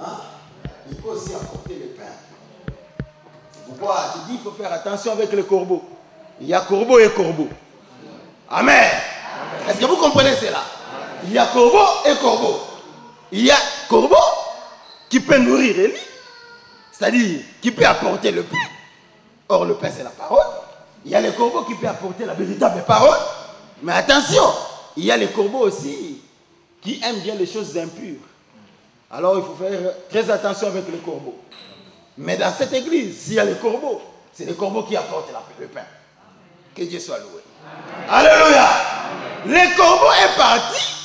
Speaker 5: Hein? Il peut aussi apporter le pain. C'est pourquoi je dis qu'il faut faire attention avec les corbeaux. Il y a corbeau et corbeau. Amen. Est-ce que vous comprenez cela? Il y a corbeau et corbeau. Il y a corbeau qui peut nourrir Élie, c'est-à-dire qui peut apporter le pain. Or, le pain, c'est la parole. Il y a les corbeaux qui peuvent apporter la véritable parole. Mais attention, il y a les corbeaux aussi qui aiment bien les choses impures. Alors, il faut faire très attention avec les corbeaux. Mais dans cette église, s'il y a les corbeaux, c'est les corbeaux qui apportent le pain. Que Dieu soit loué. Alléluia. Les corbeaux est parti.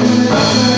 Speaker 2: Thank you.